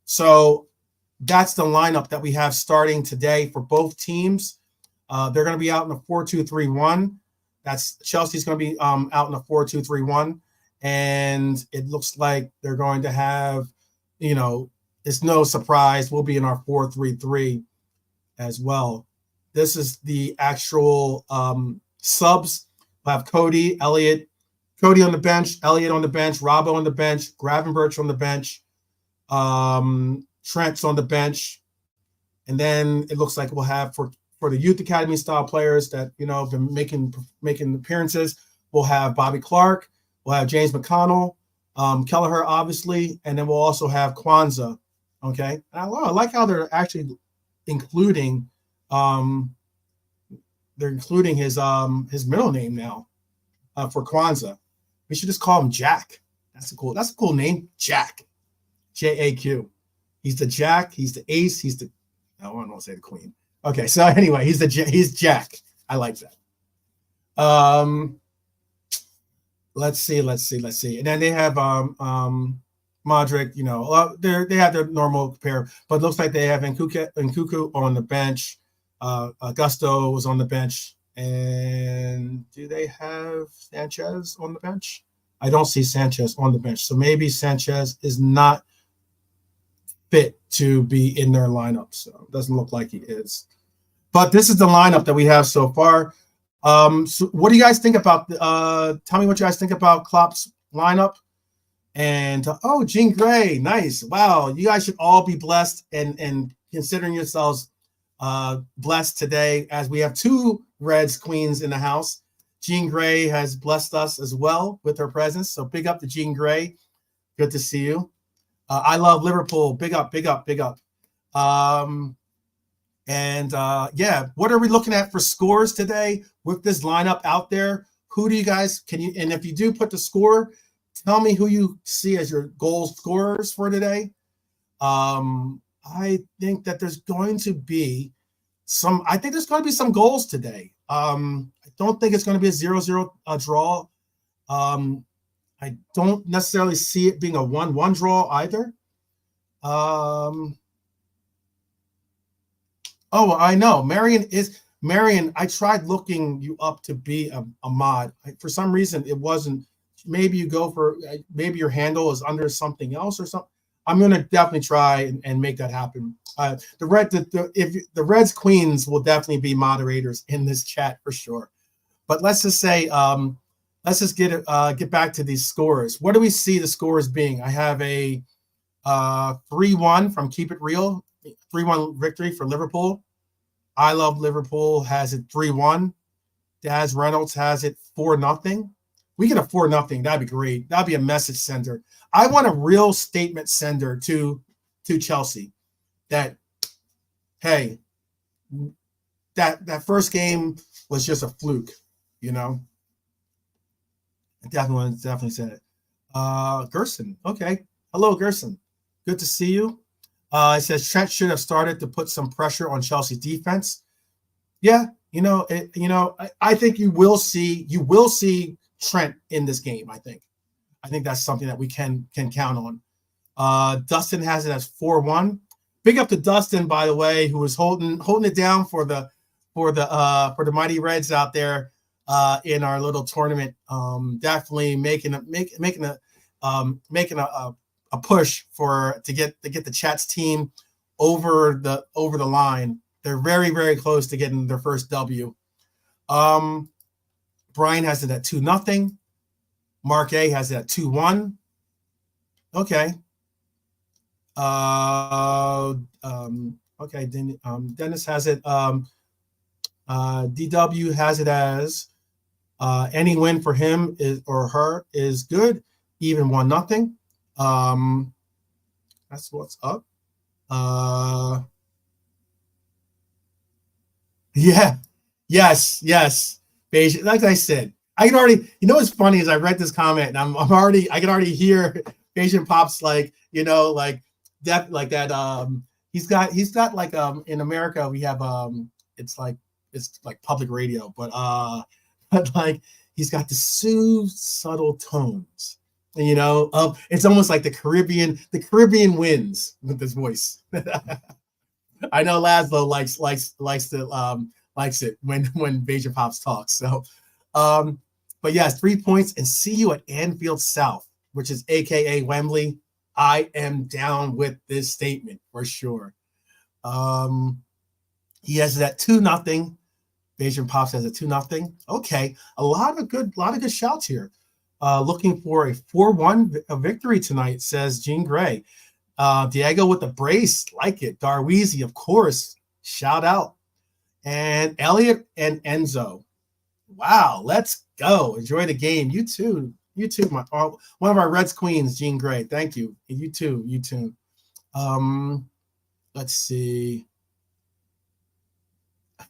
So that's the lineup that we have starting today for both teams. They're going to be out in a 4-2-3-1. That's Chelsea's going to be out in a 4-2-3-1, and it looks like they're going to have, it's no surprise, we'll be in our 4-3-3 as well. This is the actual subs We'll have Cody, Elliott, Cody on the bench, Elliott on the bench, Robbo on the bench, Gravenberch on the bench, Trent's on the bench, and then it looks like we'll have for the youth academy style players that have been making appearances. We'll have Bobby Clark, we'll have James McConnell, Kelleher, obviously, and then we'll also have Kwanzaa. Okay, and I like how they're actually including his middle name now for Kwanzaa. We should just call him Jack. That's a cool name, Jack. J-A-Q. He's the Jack. He's the ace. I don't want to say the queen. Okay, so anyway, he's Jack. I like that. Let's see. And then they have Modric. They have their normal pair, but it looks like they have Nkuku on the bench. Augusto was on the bench. And do they have Sanchez on the bench? I don't see Sanchez on the bench. So maybe Sanchez is not fit to be in their lineup. So it doesn't look like he is. But this is the lineup that we have so far. So what do you guys think about tell me what you guys think about Klopp's lineup. And Jean Grey, nice. Wow, you guys should all be blessed and considering yourselves blessed today, as we have two Reds queens in the house. Jean Grey has blessed us as well with her presence. So big up to Jean Grey. Good to see you. I love Liverpool. Big up. What are we looking at for scores today with this lineup out there? Who do you guys and if you do put the score, tell me who you see as your goal scorers for today. I think that there's going to be some goals today. I don't think it's going to be a 0-0 draw. I don't necessarily see it being a 1-1 draw either. I know. Marion, I tried looking you up to be a mod. For some reason, it wasn't. Maybe maybe your handle is under something else or something. I'm going to definitely try and make that happen. The Reds Queens will definitely be moderators in this chat for sure. But let's just say, let's just get back to these scores. What do we see the scores being? I have a 3-1 from Keep It Real, 3-1 victory for Liverpool. I Love Liverpool has it 3-1. Daz Reynolds has it 4-0. We get a 4-0. That'd be great. That'd be a message sender. I want a real statement sender to Chelsea that, hey, that first game was just a fluke, I definitely said it. Gerson. Okay. Hello, Gerson. Good to see you. It says Trent should have started to put some pressure on Chelsea defense. Yeah, I think you will see Trent in this game. I think that's something that we can count on. Dustin has it as 4-1. Big up to Dustin, by the way, who was holding it down for the Mighty Reds out there in our little tournament. Definitely making a push to get the Chats team over the line. They're very, very close to getting their first W. Brian has it at 2-0. Mark A has it at 2-1. Okay. Okay. Dennis has it. DW has it as any win for him or her is good. Even 1-0. That's what's up. Yeah. Yes. Like I said, I can already, what's funny is I read this comment and I can already hear Asian Pops like that, he's got like, in America, we have, it's like public radio, but like he's got the soothed, subtle tones, and it's almost like the Caribbean wins with this voice. I know Laszlo likes it when Beja Pops talks. So, but yes, 3 points and see you at Anfield South, which is AKA Wembley. I am down with this statement for sure. He has that 2-0. Bayesian Pops has a 2-0. Okay, a lot of good shouts here. Looking for a 4-1 victory tonight, says Gene Gray. Diego with the brace, like it. Darweezy, of course, shout out. And Elliot and Enzo. Wow, let's go. Enjoy the game. You too. You too, one of our Reds queens, Jean Gray. Thank you. You too. You too. Let's see.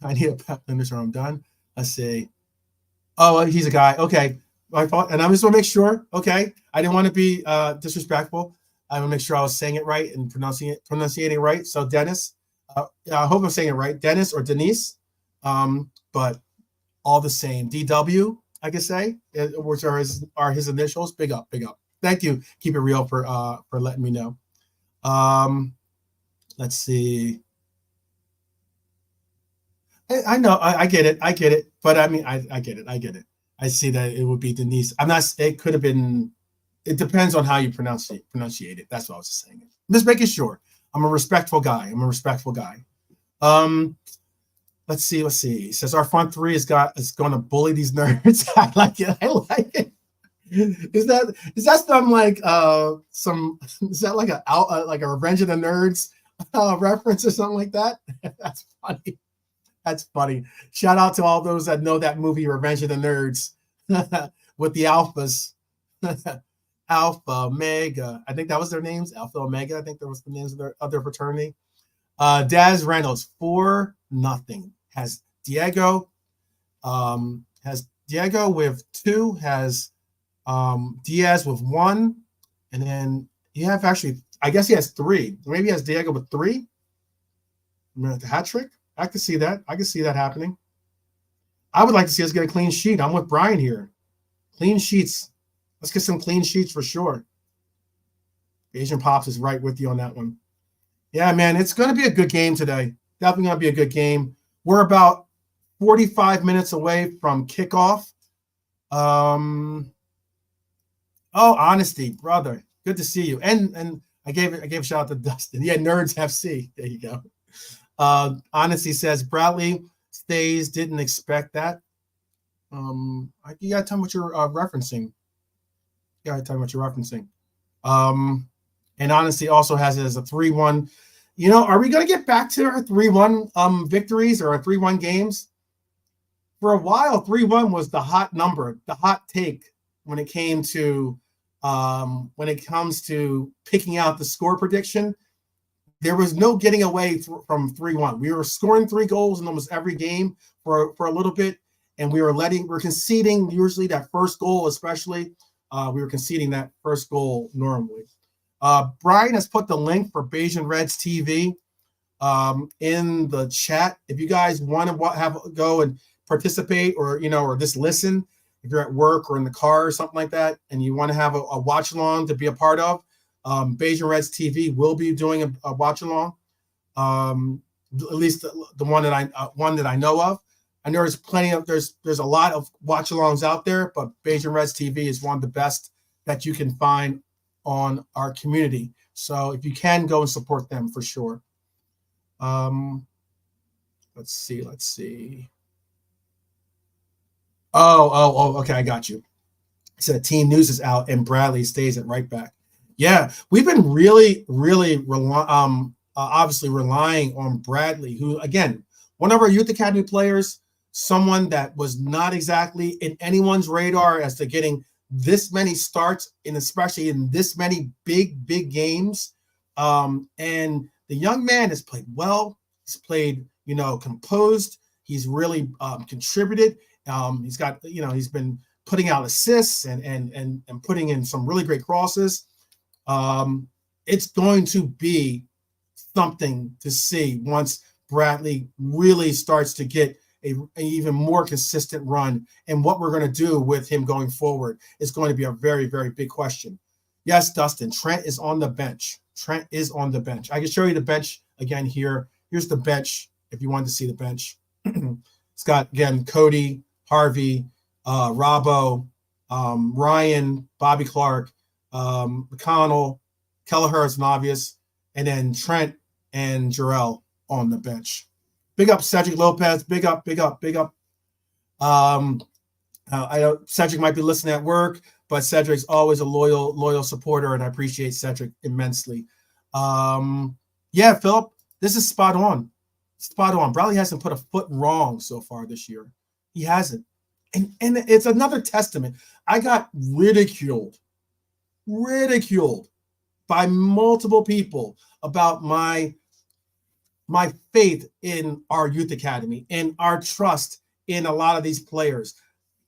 I need a pep limiter. I'm done. Let's see. Oh, he's a guy. Okay. My fault. And I just want to make sure. Okay. I didn't want to be disrespectful. I want to make sure I was saying it right and pronunciating it right. So Dennis, I hope I'm saying it right. Dennis or Denise. But all the same. DW, I could say, which are his initials. Big up, big up. Thank you. Keep it real for letting me know. Let's see. I know, I get it. But I mean, I get it. I see that it would be Denise. I'm not. It could have been. It depends on how you pronunciate it. That's what I was saying. I'm just making sure. I'm a respectful guy. Let's see. It says our front three is going to bully these nerds. I like it. Is that some like is that like a Revenge of the Nerds reference or something like that? That's funny. Shout out to all those that know that movie Revenge of the Nerds with the Alphas. Alpha, Omega. I think that was their names. Alpha, Omega. I think that was the names of their fraternity. Daz Reynolds 4-0 has Diego. Has Diego with 2. Has Diaz with 1, and then you have actually. I guess he has 3. Maybe he has Diego with 3. The hat trick. I can see that. I can see that happening. I would like to see us get a clean sheet. I'm with Brian here. Clean sheets. Let's get some clean sheets for sure. Asian Pops is right with you on that one. Yeah, man, it's going to be a good game today. Definitely going to be a good game. We're about 45 minutes away from kickoff. Oh, Honesty, brother. Good to see you. And I gave a shout out to Dustin. Yeah, Nerds FC. There you go. Honesty says Bradley stays. Didn't expect that. You gotta tell me what you're referencing. And Honesty also has it as a 3-1. You know, are we gonna get back to our 3-1 victories or our 3-1 games? For a while, 3-1 was the hot number, the hot take when it comes to picking out the score prediction. There was no getting away from 3-1. We were scoring 3 goals in almost every game for a little bit, and we're conceding usually that first goal, especially. We were conceding that first goal normally. Brian has put the link for Bayesian Reds TV in the chat. If you guys want to go and participate, or just listen, if you're at work or in the car or something like that, and you want to have a watch along to be a part of, Bayesian Reds TV will be doing a watch along. At least the one that I know of. I know there's a lot of watch alongs out there, but Bayesian Reds TV is one of the best that you can find on our community. So if you can, go and support them for sure. Let's see. Oh, okay, I got you. It said team news is out and Bradley stays at right back. Yeah, we've been really, really obviously relying on Bradley, who, again, one of our youth academy players, someone that was not exactly in anyone's radar as to getting this many starts, and especially in this many big to and the young man has played well. He's played, composed. He's really contributed. He's got, he's been putting out assists and putting in some really great crosses. It's going to be something to see once Bradley really starts to get an even more consistent run. And what we're going to do with him going forward is going to be a very, very big question. Yes, Dustin, Trent is on the bench. I can show you the bench again here. Here's the bench if you wanted to see the bench. It's got, again, Cody, Harvey, Robbo, Ryan, Bobby Clark, McConnell, Kelleher is an obvious, and then Trent and Jarrell on the bench. Big up Cedric Lopez. Big up. I know Cedric might be listening at work, but Cedric's always a loyal supporter, and I appreciate Cedric immensely. Yeah, Philip, this is spot on. Spot on. Bradley hasn't put a foot wrong so far this year. He hasn't. And it's another testament. I got ridiculed by multiple people about my faith in our youth academy and our trust in a lot of these players.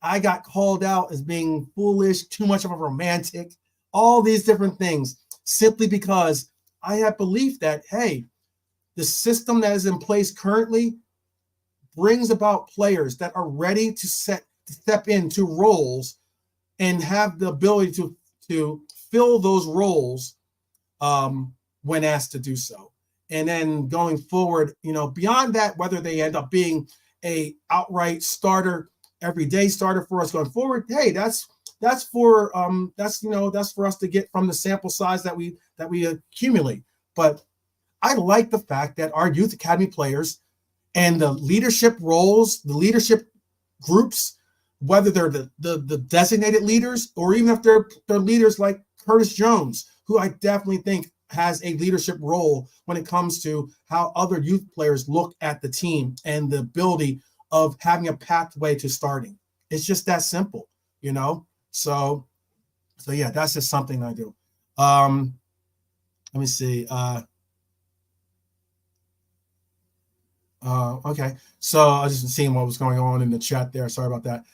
I got called out as being foolish, too much of a romantic, all these different things, simply because I have belief that, hey, the system that is in place currently brings about players that are ready to step into roles and have the ability to fill those roles when asked to do so. And then going forward, beyond that, whether they end up being a outright starter, everyday starter for us going forward, hey, that's for us to get from the sample size that we accumulate. But I like the fact that our youth academy players and the leadership roles, the leadership groups, whether they're the designated leaders or even if they're leaders like Curtis Jones, who I definitely think has a leadership role when it comes to how other youth players look at the team and the ability of having a pathway to starting. It's just that simple, So yeah, that's just something I do. Let me see. Okay, so I was just seeing what was going on in the chat there. Sorry about that.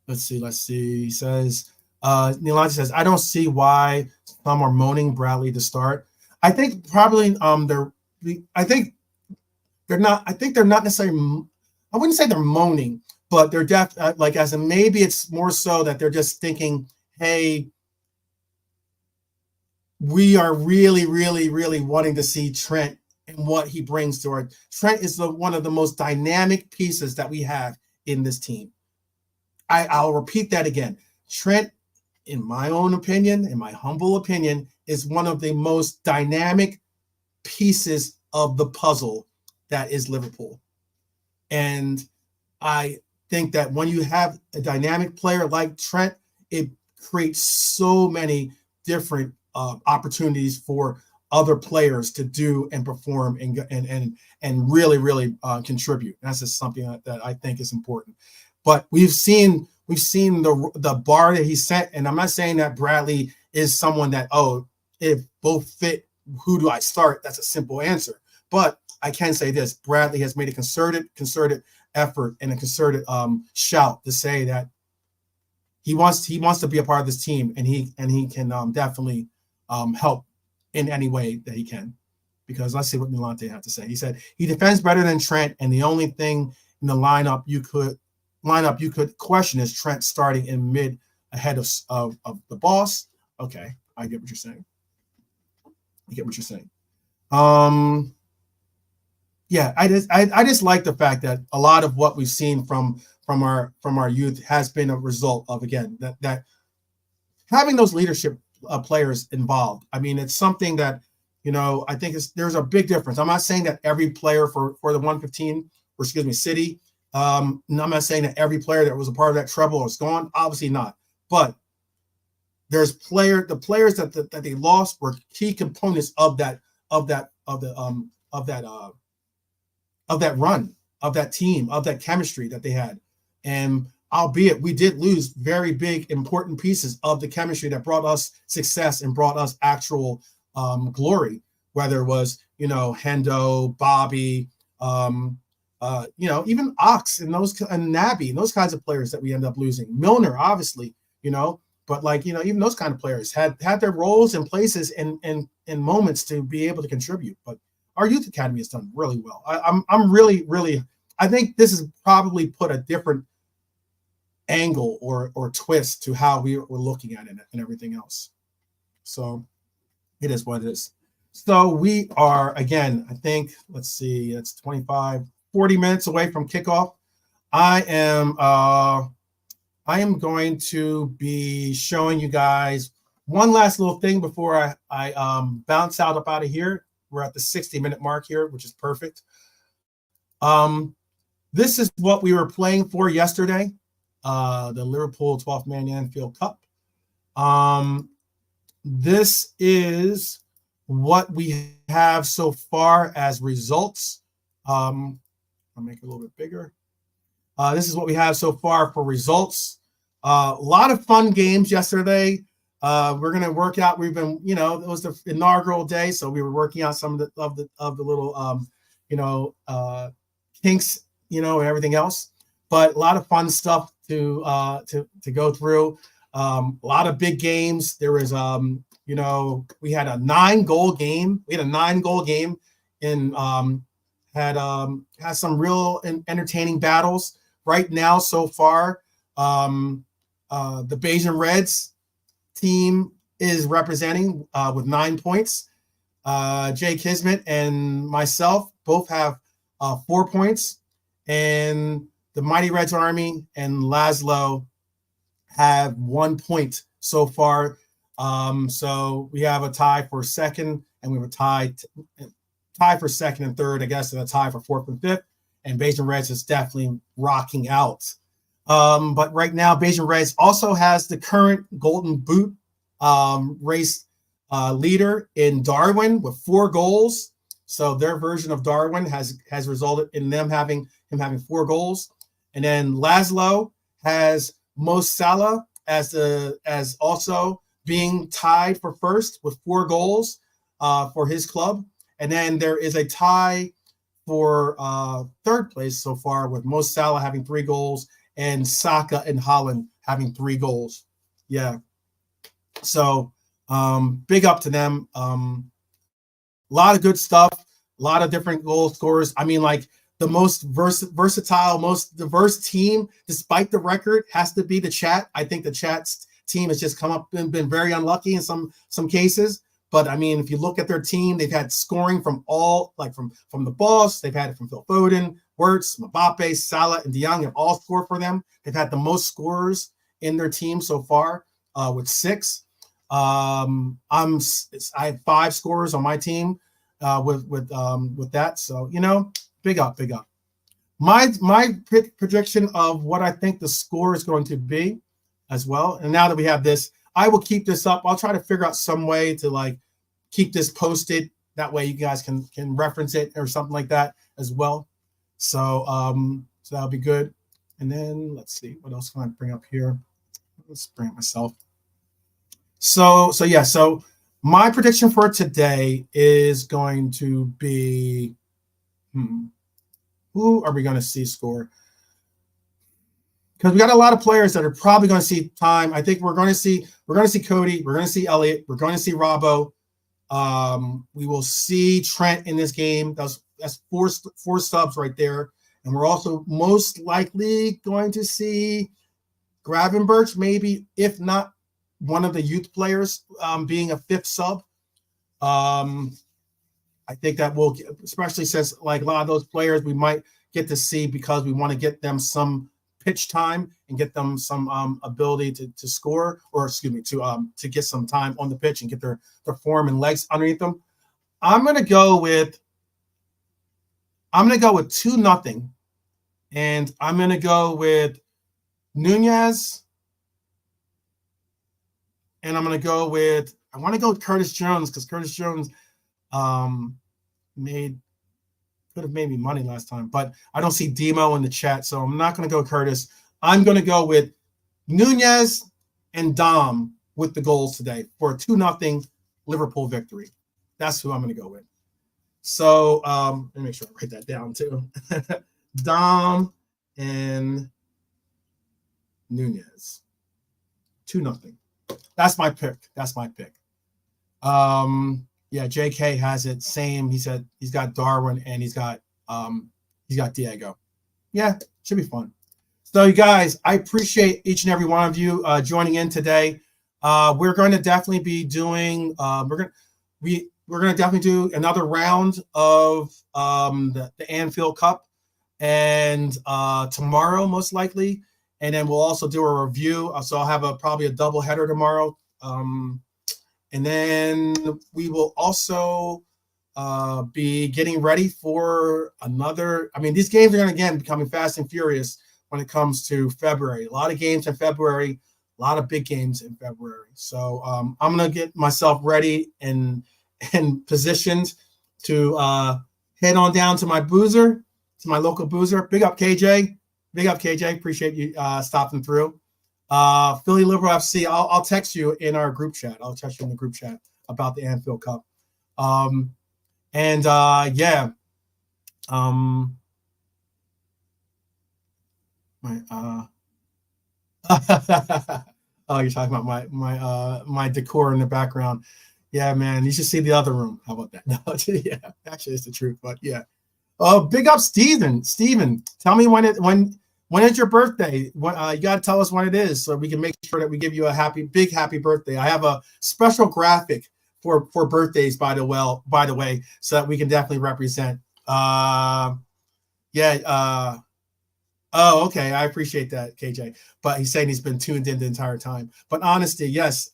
Let's see. He says, Nilante says, I don't see why some are moaning Bradley to start. I think probably they're not necessarily, I wouldn't say they're moaning, but they're like, as in maybe it's more so that they're just thinking, hey, we are really, really, really wanting to see Trent and what he brings to our. Trent is one of the most dynamic pieces that we have in this team. I'll repeat that again. Trent, in my own opinion, in my humble opinion, is one of the most dynamic pieces of the puzzle that is Liverpool. And I think that when you have a dynamic player like Trent, it creates so many different opportunities for other players to do and perform and really, really contribute. That's just something that I think is important. But we've seen the bar that he set, and I'm not saying that Bradley is someone that, if both fit, who do I start? That's a simple answer. But I can say this: Bradley has made a concerted effort and a concerted shout to say that he wants to be a part of this team, and he can definitely help in any way that he can. Because let's see what Milante had to say. He said he defends better than Trent, and the only thing in the lineup you could question is Trent starting in mid ahead of the boss. Okay, I get what you're saying. Yeah, I just like the fact that a lot of what we've seen from our youth has been a result of, again, that having those leadership players involved. I mean, it's something that, I think there's a big difference. I'm not saying that every player for the 115, or excuse me, City. I'm not saying that every player that was a part of that treble is gone. Obviously not. But there's the players that they lost were key components of that run, of that team, of that chemistry that they had. And albeit we did lose very big, important pieces of the chemistry that brought us success and brought us actual glory, whether it was, Hendo, Bobby, even Ox and Naby and those kinds of players that we end up losing. Milner, obviously, but even those kind of players had their roles and places and moments to be able to contribute. But our youth academy has done really well. I'm really, really, I think this has probably put a different angle or twist to how we're looking at it and everything else. So it is what it is. So we are, again, I think, let's see, it's 40 minutes away from kickoff. I am going to be showing you guys one last little thing before I bounce out of here. we're at the 60-minute mark here, which is perfect. This is what we were playing for yesterday, the Liverpool 12th Man Anfield Cup. This is what we have so far as results. I'll make it a little bit bigger. This is what we have so far for results. A lot of fun games yesterday. We're gonna work out. We've been, it was the inaugural day, so we were working out some of the little, kinks, and everything else. But a lot of fun stuff to go through. A lot of big games. There was, we had a 9-goal game. We had a 9-goal game, and had some real entertaining battles. Right now, so far, the Bayesian Reds team is representing with 9 points. Jay Kismet and myself both have 4 points, and the Mighty Reds Army and Laszlo have 1 point so far. So we have a tie for second, and we have a tie for second and third, I guess, and a tie for fourth and fifth. And Bayesian Reds is definitely rocking out. But right now, Bayesian Reds also has the current Golden Boot race leader in Darwin with 4 goals. So their version of Darwin has resulted in them having 4 goals. And then Laszlo has Mo Salah as also being tied for first with 4 goals for his club. And then there is a tie for third place so far with Mo Salah having 3 goals and Saka and Holland having 3 goals. Yeah. So big up to them. A lot of good stuff, a lot of different goal scorers. I mean, like the most versatile, most diverse team, despite the record, has to be the Chat. I think the Chat's team has just come up and been very unlucky in some cases. But I mean, if you look at their team, they've had scoring from all, like from the boss. They've had it from Phil Foden, Wirtz, Mbappe, Salah, and De Jong have all scored for them. They've had the most scorers in their team so far with 6. I have 5 scorers on my team with that. So big up. My prediction of what I think the score is going to be as well. And now that we have this, I will keep this up. I'll try to figure out some way to like keep this posted. That way you guys can reference it or something like that as well. So so that'll be good. And then let's see, what else can I bring up here? Let's bring it myself. So my prediction for today is going to be who are we going to see score? Because we got a lot of players that are probably going to see time. I think we're going to see Cody, we're going to see Elliott, we're going to see Robbo. We will see Trent in this game. That's 4 subs right there. And we're also most likely going to see Gravenberch, maybe, if not one of the youth players being a 5th sub. I think that will, especially since like a lot of those players we might get to see because we want to get them some pitch time and get them some ability to score, or excuse me, to get some time on the pitch and get their form and legs underneath them. I'm gonna go with 2-0, and I'm gonna go with Nunez, and I want to go with Curtis Jones, because Curtis Jones could have made me money last time, but I don't see Demo in the chat, so I'm not going to go Curtis. I'm going to go with Nunez and Dom with the goals today for a 2-0 Liverpool victory. That's who I'm going to go with. So let me make sure I write that down too. Dom and Nunez. 2-0. That's my pick. Yeah, JK has it. Same. He said he's got Darwin and he's got Diego. Yeah, should be fun. So you guys, I appreciate each and every one of you joining in today. We're going to definitely be doing we're going to definitely do another round of the Anfield Cup, and tomorrow most likely, and then we'll also do a review. So I'll have probably a double header tomorrow. And then we will also be getting ready for another. I mean, these games are going to again becoming fast and furious when it comes to February. A lot of games in February, a lot of big games in February. So I'm going to get myself ready and positioned to head on down to my boozer, to my local boozer. Big up KJ. Big up KJ. Appreciate you stopping through. Philly Liverpool FC. I'll text you in our group chat. I'll text you in the group chat about the Anfield Cup. Yeah. My oh, you're talking about my decor in the background. Yeah, man. You should see the other room. How about that? No, yeah, actually it's the truth, but yeah. Oh, big up Steven. Steven, tell me when is your birthday? You gotta tell us when it is so we can make sure that we give you a big happy birthday. I have a special graphic for birthdays, by the way, so that we can definitely represent. Oh, okay. I appreciate that, KJ. But he's saying he's been tuned in the entire time. But honesty, yes.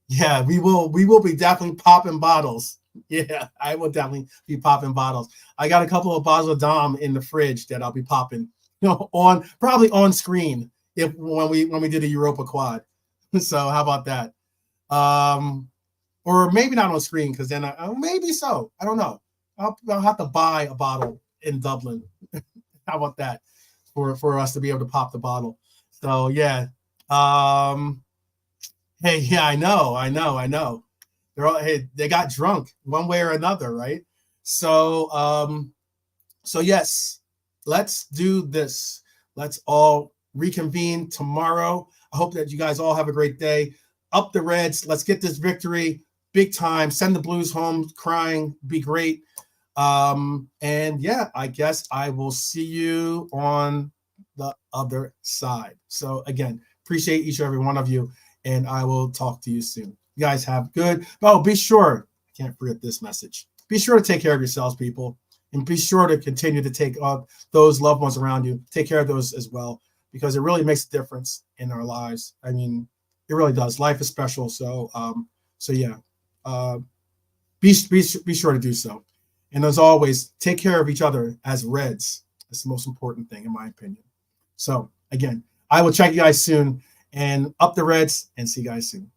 Yeah, we will be definitely popping bottles. Yeah, I will definitely be popping bottles. I got a couple of bottles of Dom in the fridge that I'll be popping, probably on screen when we do the Europa quad. So how about that? Or maybe not on screen because then maybe so. I don't know. I'll have to buy a bottle in Dublin. How about that for us to be able to pop the bottle? So yeah. Hey, yeah, I know. They got drunk one way or another, right? So yes, let's do this. Let's all reconvene tomorrow. I hope that you guys all have a great day. Up the Reds. Let's get this victory big time. Send the Blues home crying. Be great. And yeah, I guess I will see you on the other side. So again, appreciate each and every one of you, and I will talk to you soon. You guys have good. Oh, be sure, I can't forget this message. Be sure to take care of yourselves, people, and be sure to continue to take up those loved ones around you. Take care of those as well, because it really makes a difference in our lives. I mean, it really does. Life is special. So yeah, be sure to do so. And as always, take care of each other as Reds. That's the most important thing, in my opinion. So again, I will check you guys soon, and up the Reds, and see you guys soon.